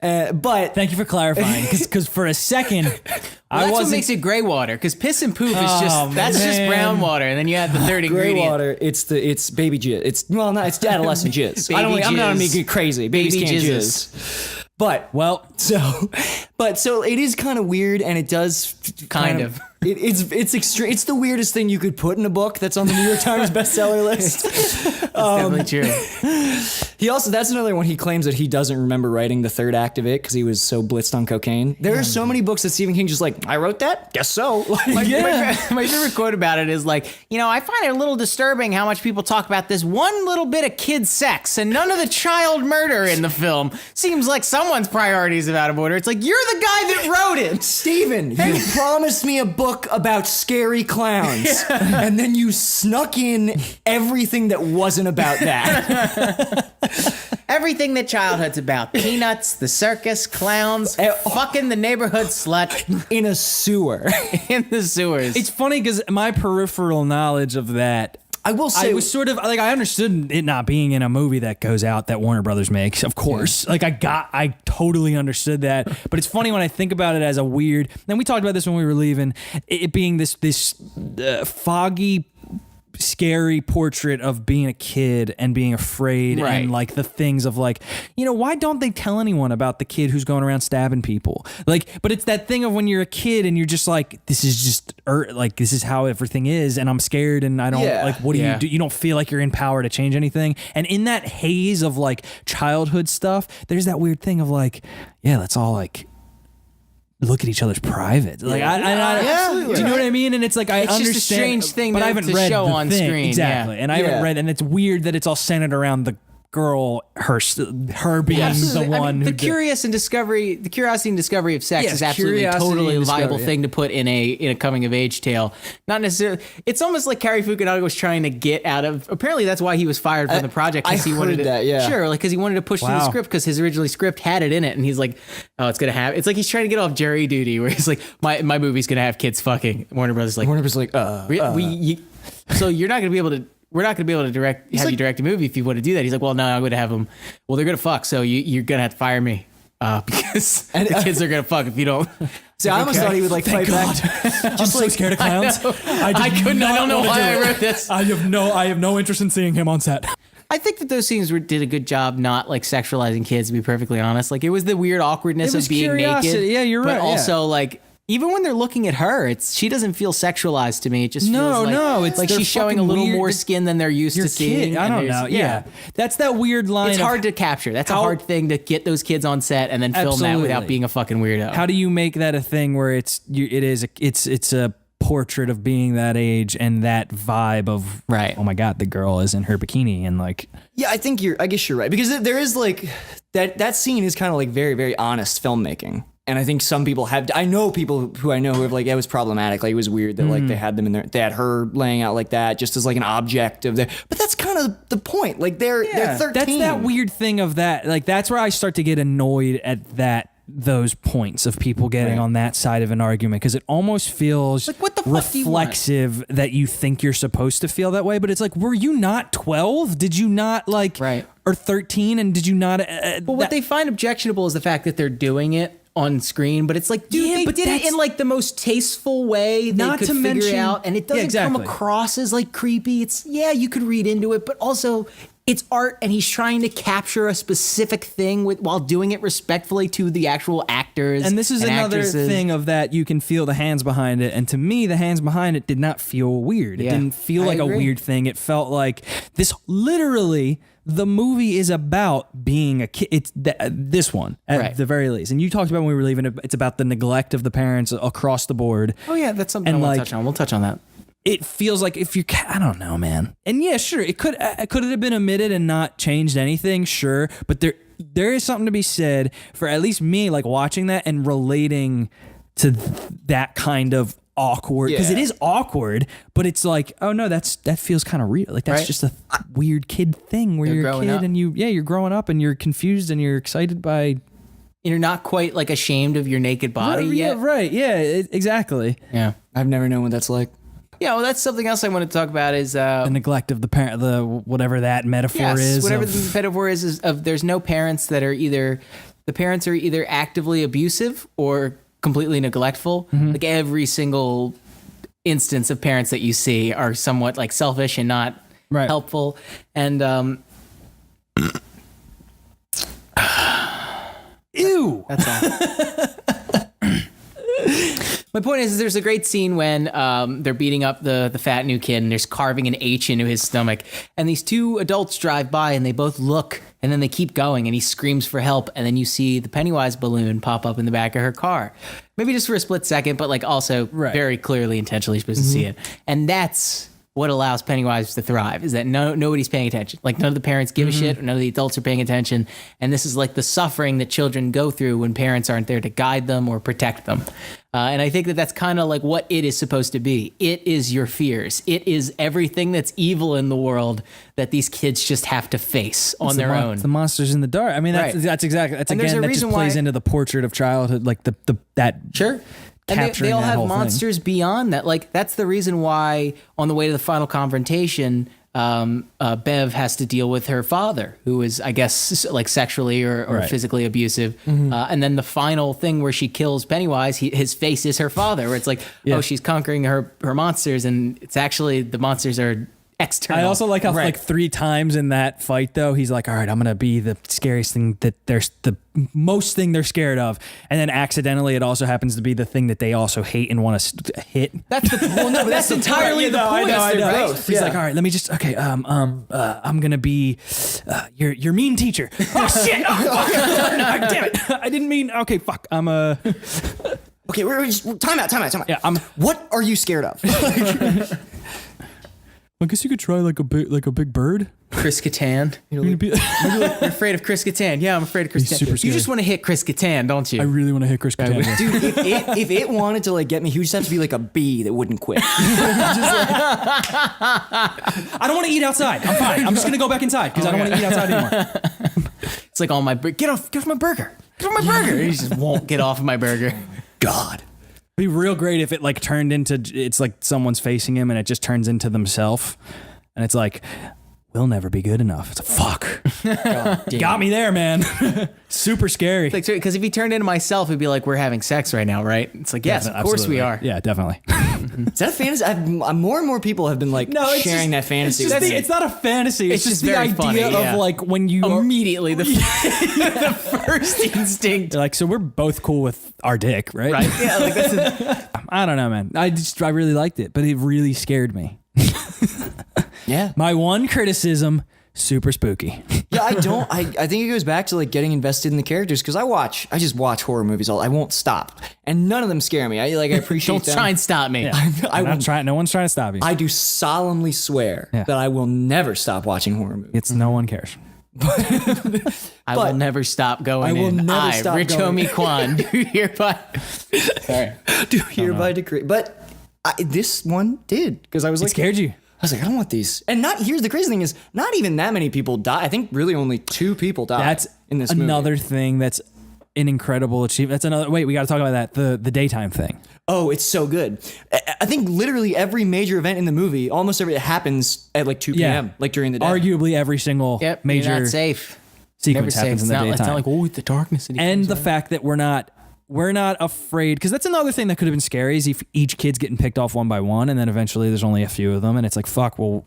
But Thank you for clarifying, because for a second, That's what makes it gray water, because piss and poop is just brown water, and then you add the third gray ingredient. water, it's baby jizz. It's adolescent jizz. I'm not gonna get crazy. Babies Baby can't jizzes. jizz. But so it is kind of weird, and it does Kind of. It's extreme. It's the weirdest thing you could put in a book that's on the New York Times bestseller list. Definitely true. He also, that's another one. He claims that he doesn't remember writing the third act of it because he was so blitzed on cocaine. There are so many books that Stephen King just like, I wrote that? Guess so. My favorite quote about it is like, I find it a little disturbing how much people talk about this one little bit of kid sex and none of the child murder in the film. Seems like someone's priorities are out of order. It's like, you're the guy that wrote it. Stephen, you promised me a book about scary clowns, and then you snuck in everything that wasn't about that. Everything that childhood's about. Peanuts, the circus, clowns, fucking the neighborhood slut In a sewer. in the sewers. It's funny because my peripheral knowledge of that, I will say, I was sort of like, I understood it not being in a movie that goes out that Warner Brothers makes, of course. Like I totally understood that. But it's funny when I think about it as a weird, and we talked about this when we were leaving, it being this foggy, scary portrait of being a kid and being afraid and like the things of like, why don't they tell anyone about the kid who's going around stabbing people? Like, but it's that thing of when you're a kid and you're just like, this is just like, this is how everything is, and I'm scared, and I don't like, what do you do? You don't feel like you're in power to change anything. And in that haze of like childhood stuff, there's that weird thing of like, let's all like look at each other's private. Like, absolutely. Do you know what I mean? And it's like, It's understand, just a strange thing but I haven't read show the on thing. screen. Exactly. And I haven't read, and it's weird that it's all centered around the girl, her being the one who the curiosity and discovery of sex is absolutely curiosity totally a and viable discovery. thing to put in a coming of age tale. Not necessarily. It's almost like Cary Fukunaga was trying to get out of. Apparently, that's why he was fired from the project. I He wanted heard to, that, yeah. Sure, like because he wanted to push through the script because his original script had it in it, and he's like, oh, it's gonna have. It's like he's trying to get off jury duty, where he's like, my movie's gonna have kids fucking. Warner Brothers like, so you're not gonna be able to. We're not going to be able to have you direct a movie if you want to do that. He's like, well, no, I'm going to have them. Well, they're going to fuck, so you're going to have to fire me because the kids are going to fuck if you don't. See, I almost thought he would like fight back. I'm so scared of clowns. I don't know why I wrote this. I have no interest in seeing him on set. I think that those scenes did a good job not like sexualizing kids, to be perfectly honest. Like it was the weird awkwardness It was of being curiosity. naked. Yeah, you're right, But also like, even when they're looking at her, she doesn't feel sexualized to me. It just feels like, it's like they're she's showing a fucking little weird. more skin than they're used to seeing. I and don't there's- know. Yeah. That's that weird line. It's of hard to capture. That's a hard thing to get those kids on set and then film that Absolutely. without being a fucking weirdo. How do you make that a thing where it's a portrait of being that age and that vibe of Right. oh my god, the girl is in her bikini and like Yeah, I guess you're right, because there is like that scene is kind of like very, very honest filmmaking. And I think some people I know people who have like, it was problematic. Like it was weird that like they had them in there, they had her laying out like that just as like an object of but that's kind of the point. Like they're 13. That's that weird thing of that. Like that's where I start to get annoyed at those points of people getting on that side of an argument, because it almost feels Like, what the fuck do you want? reflexive that you think you're supposed to feel that way, but it's like, were you not 12? Did you not like Right. or 13, and did you not But what they find objectionable is the fact that they're doing it on screen, but it's like, dude, Yeah, they but did it that's- in like the most tasteful way they Not could to figure mention- out, and it doesn't Yeah, exactly. come across as like creepy. It's you could read into it, but also it's art, and he's trying to capture a specific thing while doing it respectfully to the actual actors. And this is another actresses. thing of that you can feel the hands behind it. And to me, the hands behind it did not feel weird. It Yeah, didn't feel I like agree. a weird thing. It felt like this literally, the movie is about being a kid. It's this one at Right. the very least. And you talked about when we were leaving, it's about the neglect of the parents across the board. Oh yeah, that's something And, I want like, to touch on. We'll touch on that. It feels like if you, I don't know, man. And yeah, sure, it could have been omitted and not changed anything, sure. But there is something to be said for at least me, like watching that and relating to that kind of awkward because it Yeah. is awkward, but it's like, oh no, that feels kind of real. Like that's Right. just a weird kid thing where They're you're a growing kid up. and you're growing up and you're confused and you're excited by You're not quite like ashamed of your naked body yet. right. Yeah, exactly. Yeah. I've never known what that's like. Yeah, well, that's something else I want to talk about is The neglect of the parent, the whatever that metaphor yes, is. whatever of- the metaphor is of there's no parents that are either the parents are either actively abusive or completely neglectful. Like every single instance of parents that you see are somewhat like selfish and not Right. helpful. And Ew. that's all. My point is there's a great scene when they're beating up the fat new kid and there's carving an H into his stomach. And these two adults drive by and they both look and then they keep going and he screams for help. And then you see the Pennywise balloon pop up in the back of her car. Maybe just for a split second, but like also very clearly intentionally supposed to see it. And that's what allows Pennywise to thrive is that nobody's paying attention. Like none of the parents give a shit, none of the adults are paying attention. And this is like the suffering that children go through when parents aren't there to guide them or protect them. And I think that that's kind of like what it is supposed to be. It is your fears. It is everything that's evil in the world that these kids just have to face on their own. It's the monsters in the dark. I mean, Right. that's exactly, that's And there's again, a that just reason plays why- into the portrait of childhood, like that. Sure. And Capturing they all that have whole thing. monsters beyond that. Like that's the reason why on the way to the final confrontation, Bev has to deal with her father, who is, I guess, like sexually or Right. physically abusive. And then the final thing where she kills Pennywise, his face is her father, where it's like, Yeah. oh, she's conquering her monsters, and it's actually the monsters are external. I also like how like 3 times in that fight though, he's like, all right, I'm going to be the scariest thing that there's the most thing they're scared of. And then accidentally it also happens to be the thing that they also hate and want to hit. That's the well, no, but that's entirely the point. I know. Right? He's like, all right, let me just, okay, I'm going to be your mean teacher. Oh shit. Oh, fuck. No, damn it. I didn't mean, okay, fuck. I'm a, Okay, we're just, time out. yeah, What are you scared of? I guess you could try like a big bird. Chris Kattan. You're gonna be- You're afraid of Chris Kattan. Yeah, I'm afraid of Chris He's Kattan. super You scary. just want to hit Chris Kattan, don't you? I really want to hit Chris Kattan. Dude, if it wanted to like get me, he would just have to be like a bee that wouldn't quit. I don't want to eat outside. I'm fine. I'm just gonna go back inside because I don't want to eat outside anymore. It's like on my get off my burger. Get off my burger. He just won't get off of my burger. God. It'd be real great if it like turned into, it's like someone's facing him and it just turns into themselves, and it's like, we'll never be good enough. It's a fuck. Got me there, man. Super scary. Like, because if he turned into myself, it'd be like we're having sex right now, right? It's like yes, of course we Absolutely. are. Yeah, definitely. Is that a fantasy? More and more people have been like sharing that fantasy. with me. It's not a fantasy. It's, It's just just the very idea funny, yeah. of like when you are, Immediately, the first instinct, they're like, so we're both cool with our dick, right? right? Yeah, like that's I don't know, man. I really liked it, but it really scared me. Yeah. My one criticism, super spooky. Yeah, I think it goes back to like getting invested in the characters because I just watch horror movies I won't stop, and none of them scare me. I appreciate don't them. try and stop me. No one's trying to stop you. I do solemnly swear that I will never stop watching horror movies. It's no one cares. I will never stop going. I will in. never I, stop Rich going. Homie Quan, do hereby. Sorry. Do hereby decree. But this one did because I was It like, scared you. I was like, I don't want these. And here's the crazy thing is, not even that many people die. I think really only 2 people died. That's in this another movie. thing that's an incredible achievement. That's another. Wait, we got to talk about that. The daytime thing. Oh, it's so good. I think literally every major event in the movie, almost every, it happens at like 2 p.m. like during the day. Arguably every single Yep, major you're not safe. sequence Never happens safe. in the daytime. It's not like the darkness. And the fact that we're not afraid, because that's another thing that could have been scary, is if each kid's getting picked off one by one and then eventually there's only a few of them and it's like, fuck, well,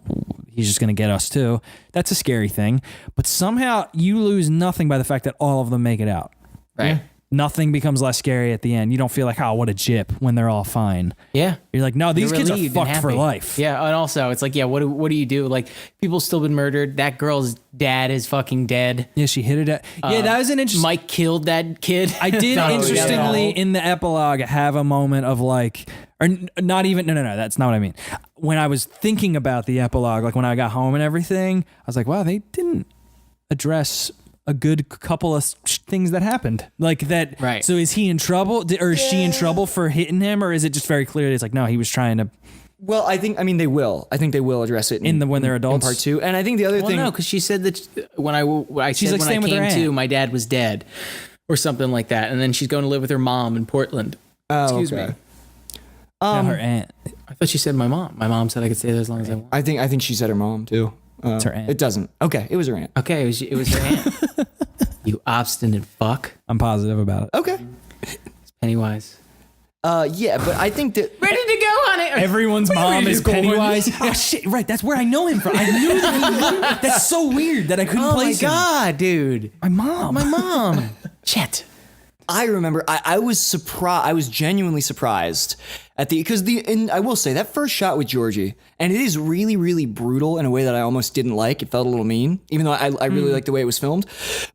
he's just gonna get us too. That's a scary thing, but somehow you lose nothing by the fact that all of them make it out. right. Nothing becomes less scary at the end. You don't feel like, oh, what a jip, when they're all fine. Yeah. You're like, no, these You're kids are relieved and fucked for happy. life. Yeah, and also it's like, yeah, what do you do? Like, people still been murdered. That girl's dad is fucking dead. Yeah, she hit it at. Yeah, that was an interesting. Mike killed that kid. I did Oh, interestingly yeah. in the epilogue have a moment of like, or not even. No, that's not what I mean. When I was thinking about the epilogue, like when I got home and everything, I was like, wow, they didn't address a good couple of things that happened like that. Right. So is he in trouble or is she in trouble for hitting him, or is it just very clear it's like, no, he was trying to? Well, I think they will address it when they're adults in part 2. And I think the other Well, thing, no, because she said that when I She's said like when I staying with her came to, aunt. my dad was dead, or something like that, and then she's going to live with her mom in Portland. Excuse me. yeah, her aunt. I thought she said my mom. My mom said I could stay there as long as I want. I think she said her mom too. It's her aunt. It doesn't. Okay, it was her aunt. Okay, it was her aunt. You obstinate fuck. I'm positive about it. Okay. Pennywise. Yeah, but I think that Ready to go, honey. Everyone's mom is Pennywise. Oh shit! Right, that's where I know him from. I knew that. That's so weird that I couldn't Oh my place him. god, dude. My mom. My mom. Shit. I remember I was surprised. I was genuinely surprised at and I will say that first shot with Georgie, and it is really, really brutal in a way that I almost didn't like. It felt a little mean, even though I really liked the way it was filmed.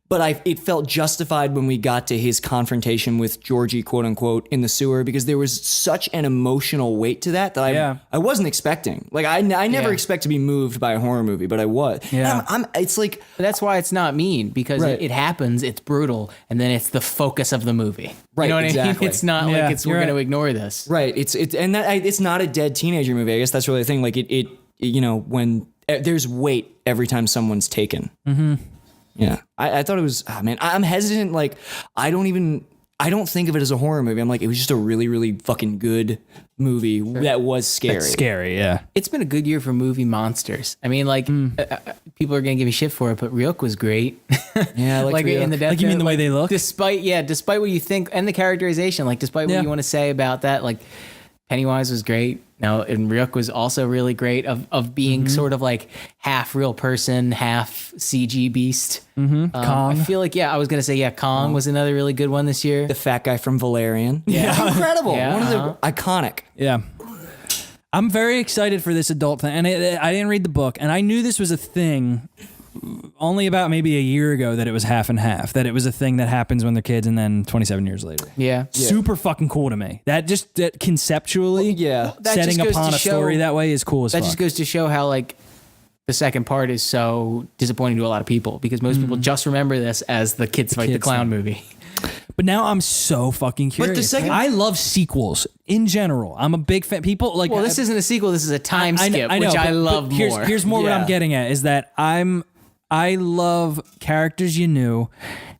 But it felt justified when we got to his confrontation with Georgie, quote unquote, in the sewer, because there was such an emotional weight to that I wasn't expecting. Like I never expect to be moved by a horror movie, but I was. Yeah. It's like That's why it's not mean, because Right. it happens, it's brutal, and then it's the focus of the movie. Right, You know what I exactly. mean? It's not Yeah, like we're you're going to right. ignore this. right. It's not a dead teenager movie. I guess that's really the thing. Like it when there's weight every time someone's taken. Mm-hmm. Yeah, I thought it was. Man, I'm hesitant. Like I don't think of it as a horror movie. I'm like, it was just a really, really fucking good movie that was scary. That's scary. Yeah. It's been a good year for movie monsters. I mean, like, people are going to give me shit for it, but Ryuk was great. Yeah, I liked Ryuk. in the death Like, you mean note, the way they look? Despite what you think, and the characterization, like, despite what Yeah. you want to say about that, like, Pennywise was great. Now, and Ryuk was also really great of being sort of like half real person, half CG beast. Kong. I feel like, I was going to say, Kong was another really good one this year. The fat guy from Valerian. Yeah, incredible. Yeah, One of the iconic. Yeah. I'm very excited for this adult thing. And I didn't read the book, and I knew this was a thing only about maybe a year ago, that it was half and half, that it was a thing that happens when they're kids and then 27 years later. Yeah. Super fucking cool to me. That conceptually, Yeah. That setting just goes upon to a story show- that way is cool as That fuck. just goes to show how, like, the second part is so disappointing to a lot of people, because most people just remember this as the kids fight the kids clown thing. movie. But now I'm so fucking curious. second- I love sequels in general. I'm a big fan. People like. Well, this isn't a sequel. This is a time skip, I know, which I but love here's, more. Here's more what Yeah. I'm getting at is that I love characters you knew.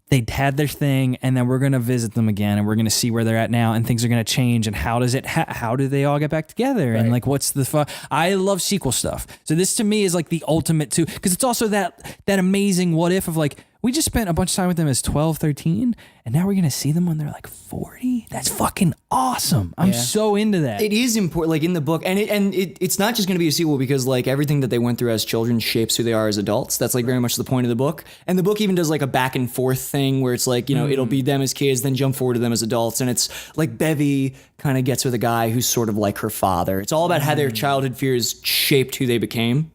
They had their thing, and then we're gonna visit them again, and we're gonna see where they're at now, and things are gonna change. And how do they all get back together? And like, what's the I love sequel stuff. So this to me is like the ultimate too, because it's also that amazing what if of like, we just spent a bunch of time with them as 12, 13, and now we're going to see them when they're like 40. That's fucking awesome. I'm so into that. It is important, like in the book, and it's not just going to be a sequel, because like everything that they went through as children shapes who they are as adults. That's like very much the point of the book. And the book even does like a back and forth thing where it's like, it'll be them as kids, then jump forward to them as adults. And it's like Bevy kind of gets with a guy who's sort of like her father. It's all about how their childhood fears shaped who they became.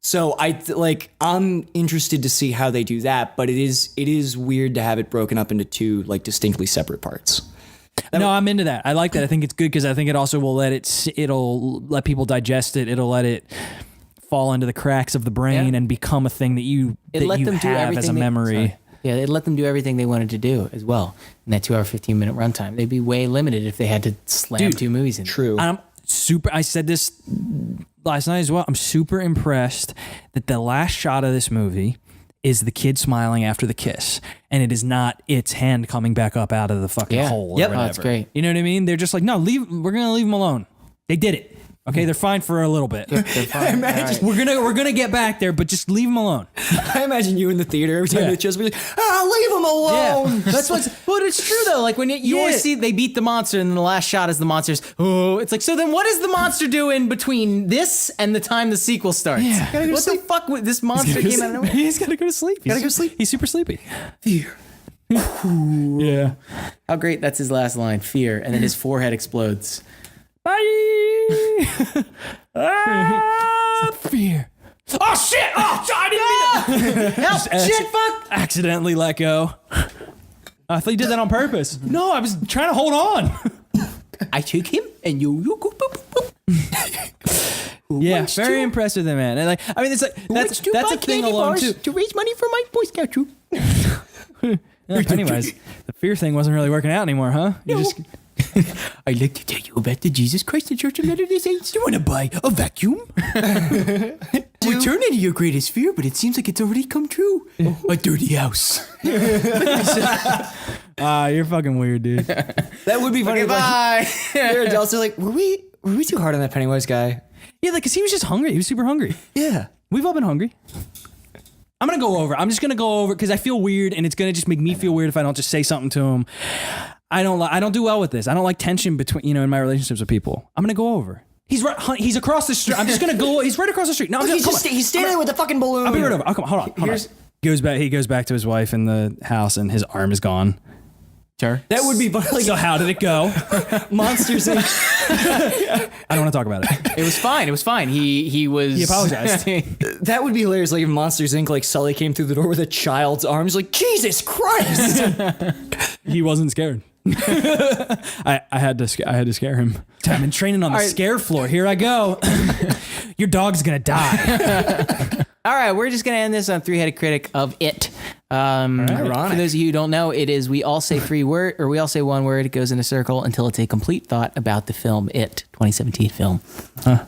So I'm interested to see how they do that, but it is weird to have it broken up into two like distinctly separate parts. No, I'm into that. I like that. I think it's good because I think it also will it'll let people digest it. It'll let it fall into the cracks of the brain and become a thing that you have as a memory. Yeah, it let them do everything they wanted to do as well in that 2 hour, 15-minute runtime. They'd be way limited if they had to slam two movies in. True. I said this last night as well. I'm super impressed that the last shot of this movie is the kid smiling after the kiss, and it is not its hand coming back up out of the fucking hole. Yep. Or Oh, whatever. that's great. You know what I mean? They're just like, no, we're gonna leave them alone. They did it. Okay, they're fine for a little bit. They're fine. All right. We're gonna get back there, but just leave them alone. I imagine you in the theater every time they just be like, leave him alone. That's but it's true though. Like when you always see they beat the monster, and then the last shot is the monsters. Oh, it's like, so then what is the monster doing between this and the time the sequel starts? Yeah. What the fuck? This monster came out of nowhere. He's gotta go to sleep. Gotta go to sleep. He's super sleepy. Fear. Yeah. How great! That's his last line. Fear, and then his forehead explodes. Bye. Fear. Oh shit! Oh, I didn't mean to. Help! Shit! Fuck! Accidentally let go. I thought you did that on purpose. No, I was trying to hold on. I took him, and you go, boop, boop, boop. Yeah, very impressed with him, man. And like, I mean, it's like that's a thing alone too. to raise money for my Boy Scout troop. Pennywise, the fear thing wasn't really working out anymore, huh? You just I'd like to tell you about the Jesus Christ the Church of Latter-day Saints. You want to buy a vacuum? Return into your greatest fear, but it seems like it's already come true. A dirty house. you're fucking weird, dude. That would be funny. Bye. Their adults are like, were we too hard on that Pennywise guy? Yeah, like, cause he was just hungry. He was super hungry. Yeah. We've all been hungry. I'm just gonna go over because I feel weird, and it's gonna just make me feel weird if I don't just say something to him. I don't do well with this. I don't like tension between in my relationships with people. I'm gonna go over. He's He's across the street. I'm just gonna go. He's right across the street. No, He's standing there with the fucking balloon. I'll be right over. Hold on. He goes back to his wife in the house, and his arm is gone. Sure. That would be funny. So how did it go? Monsters Inc. I don't want to talk about it. It was fine. He apologized. That would be hilarious. Like if Monsters Inc. like Sully came through the door with a child's arms, like Jesus Christ. He wasn't scared. I had to scare him. I've been training on the scare floor. Here I go. Your dog's gonna die. All right, we're just gonna end this on Three-Headed Critic of It. Ironic. For those of you who don't know, it is we all say one word. It goes in a circle until it's a complete thought about the film It, 2017 film.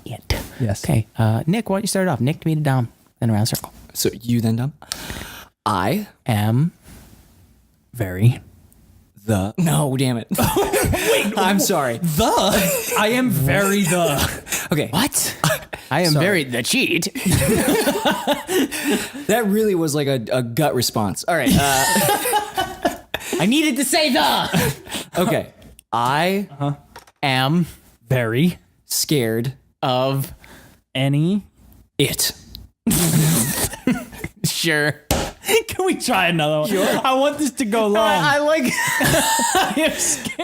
It. Yes. Okay, Nick, why don't you start it off? Nick to me to Dom, then around circle. So you then, Dom? I am very. No, damn it. Wait, I'm sorry. I am very Okay. What? I am very the cheat. That really was like a gut response. All right. I needed to say the. Okay. I Am very scared of any. it. sure. Can we try another one? Sure. I want this to go long. I like.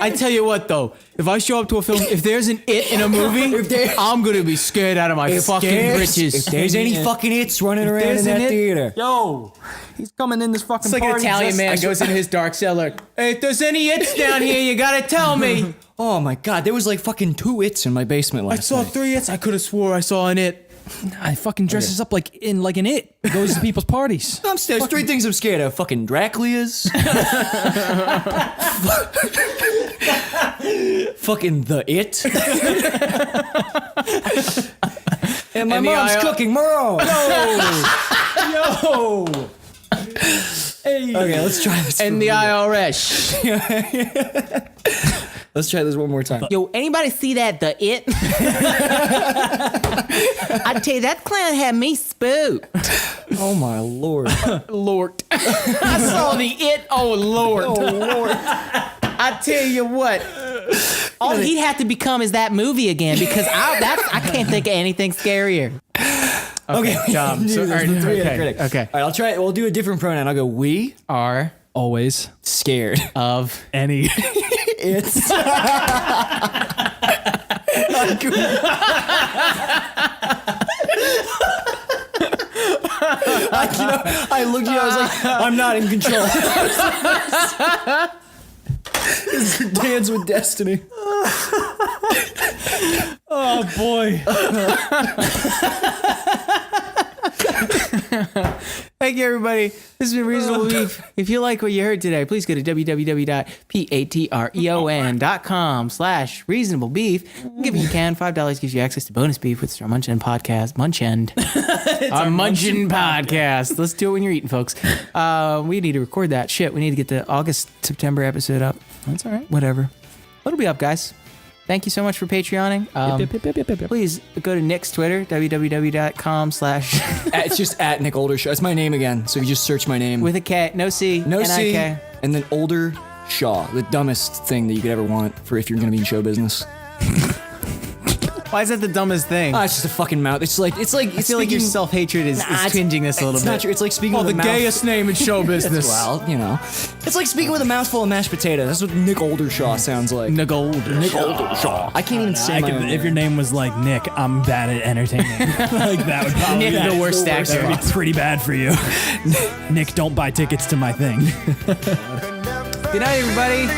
I tell you what, though, if I show up to a film, if there's an it in a movie, I'm gonna be scared out of my fucking britches. If there's any fucking its running around in that theater. Yo, he's coming in this fucking It's like an party. Italian man goes into his dark cellar. Hey, if there's any its down here, you gotta tell me. Oh my God, there was like fucking 2 its in my basement last night. 3 its. I could have swore I saw an it. I fucking dresses up like an it. Goes to people's parties. There's 3 things I'm scared of. Fucking Dracula's. Fucking the it. And my mom's cooking Moro. Yo. Hey. Okay, let's try this. And the IRS. Let's try this one more time. Yo, anybody see that? The it? I tell you, that clown had me spooked. Oh my Lord. Lord. I saw the it. Oh, Lord. Oh Lord. I tell you what. All he'd have to become is that movie again because I can't think of anything scarier. Okay. Dom. So, All right, okay. All right, I'll try it. We'll do a different pronoun. I'll go we Are Always scared of any. it's. I looked at you, I was like, I'm not in control. This is Dance with Destiny. Oh boy. Thank you, everybody. This has been Reasonable Beef. If you like what you heard today, please go to www.patreon.com/reasonablebeef. Give it you can. $5 gives you access to bonus beef with our Munchin podcast. Our Munchin podcast. Let's do it when you're eating, folks. We need to record that. Shit, we need to get the August, September episode up. That's all right. Whatever. It'll be up, guys. Thank you so much for Patreoning. Please go to Nick's Twitter, www.com/ It's just at Nik Oldershaw. It's my name again. So if you just search my name. with a K, no C, no C, N-I-K. and then Oldershaw. The dumbest thing that you could ever want for if you're going to be in show business. Why is that the dumbest thing? It's just a fucking mouth. It's like I feel like your self-hatred is tinging this a little it's bit. Not true. It's like speaking with the a mouth. gayest name in show business. Well, you know. It's like speaking with a mouthful of mashed potatoes. That's what Nik Oldershaw sounds like. Nik Oldershaw. Nik Oldershaw. I can't even say my own If your name was like Nick, I'm bad at entertaining. Like that would probably Nick, the worst actor. That would be pretty bad for you. Nick, don't buy tickets to my thing. Good night, everybody.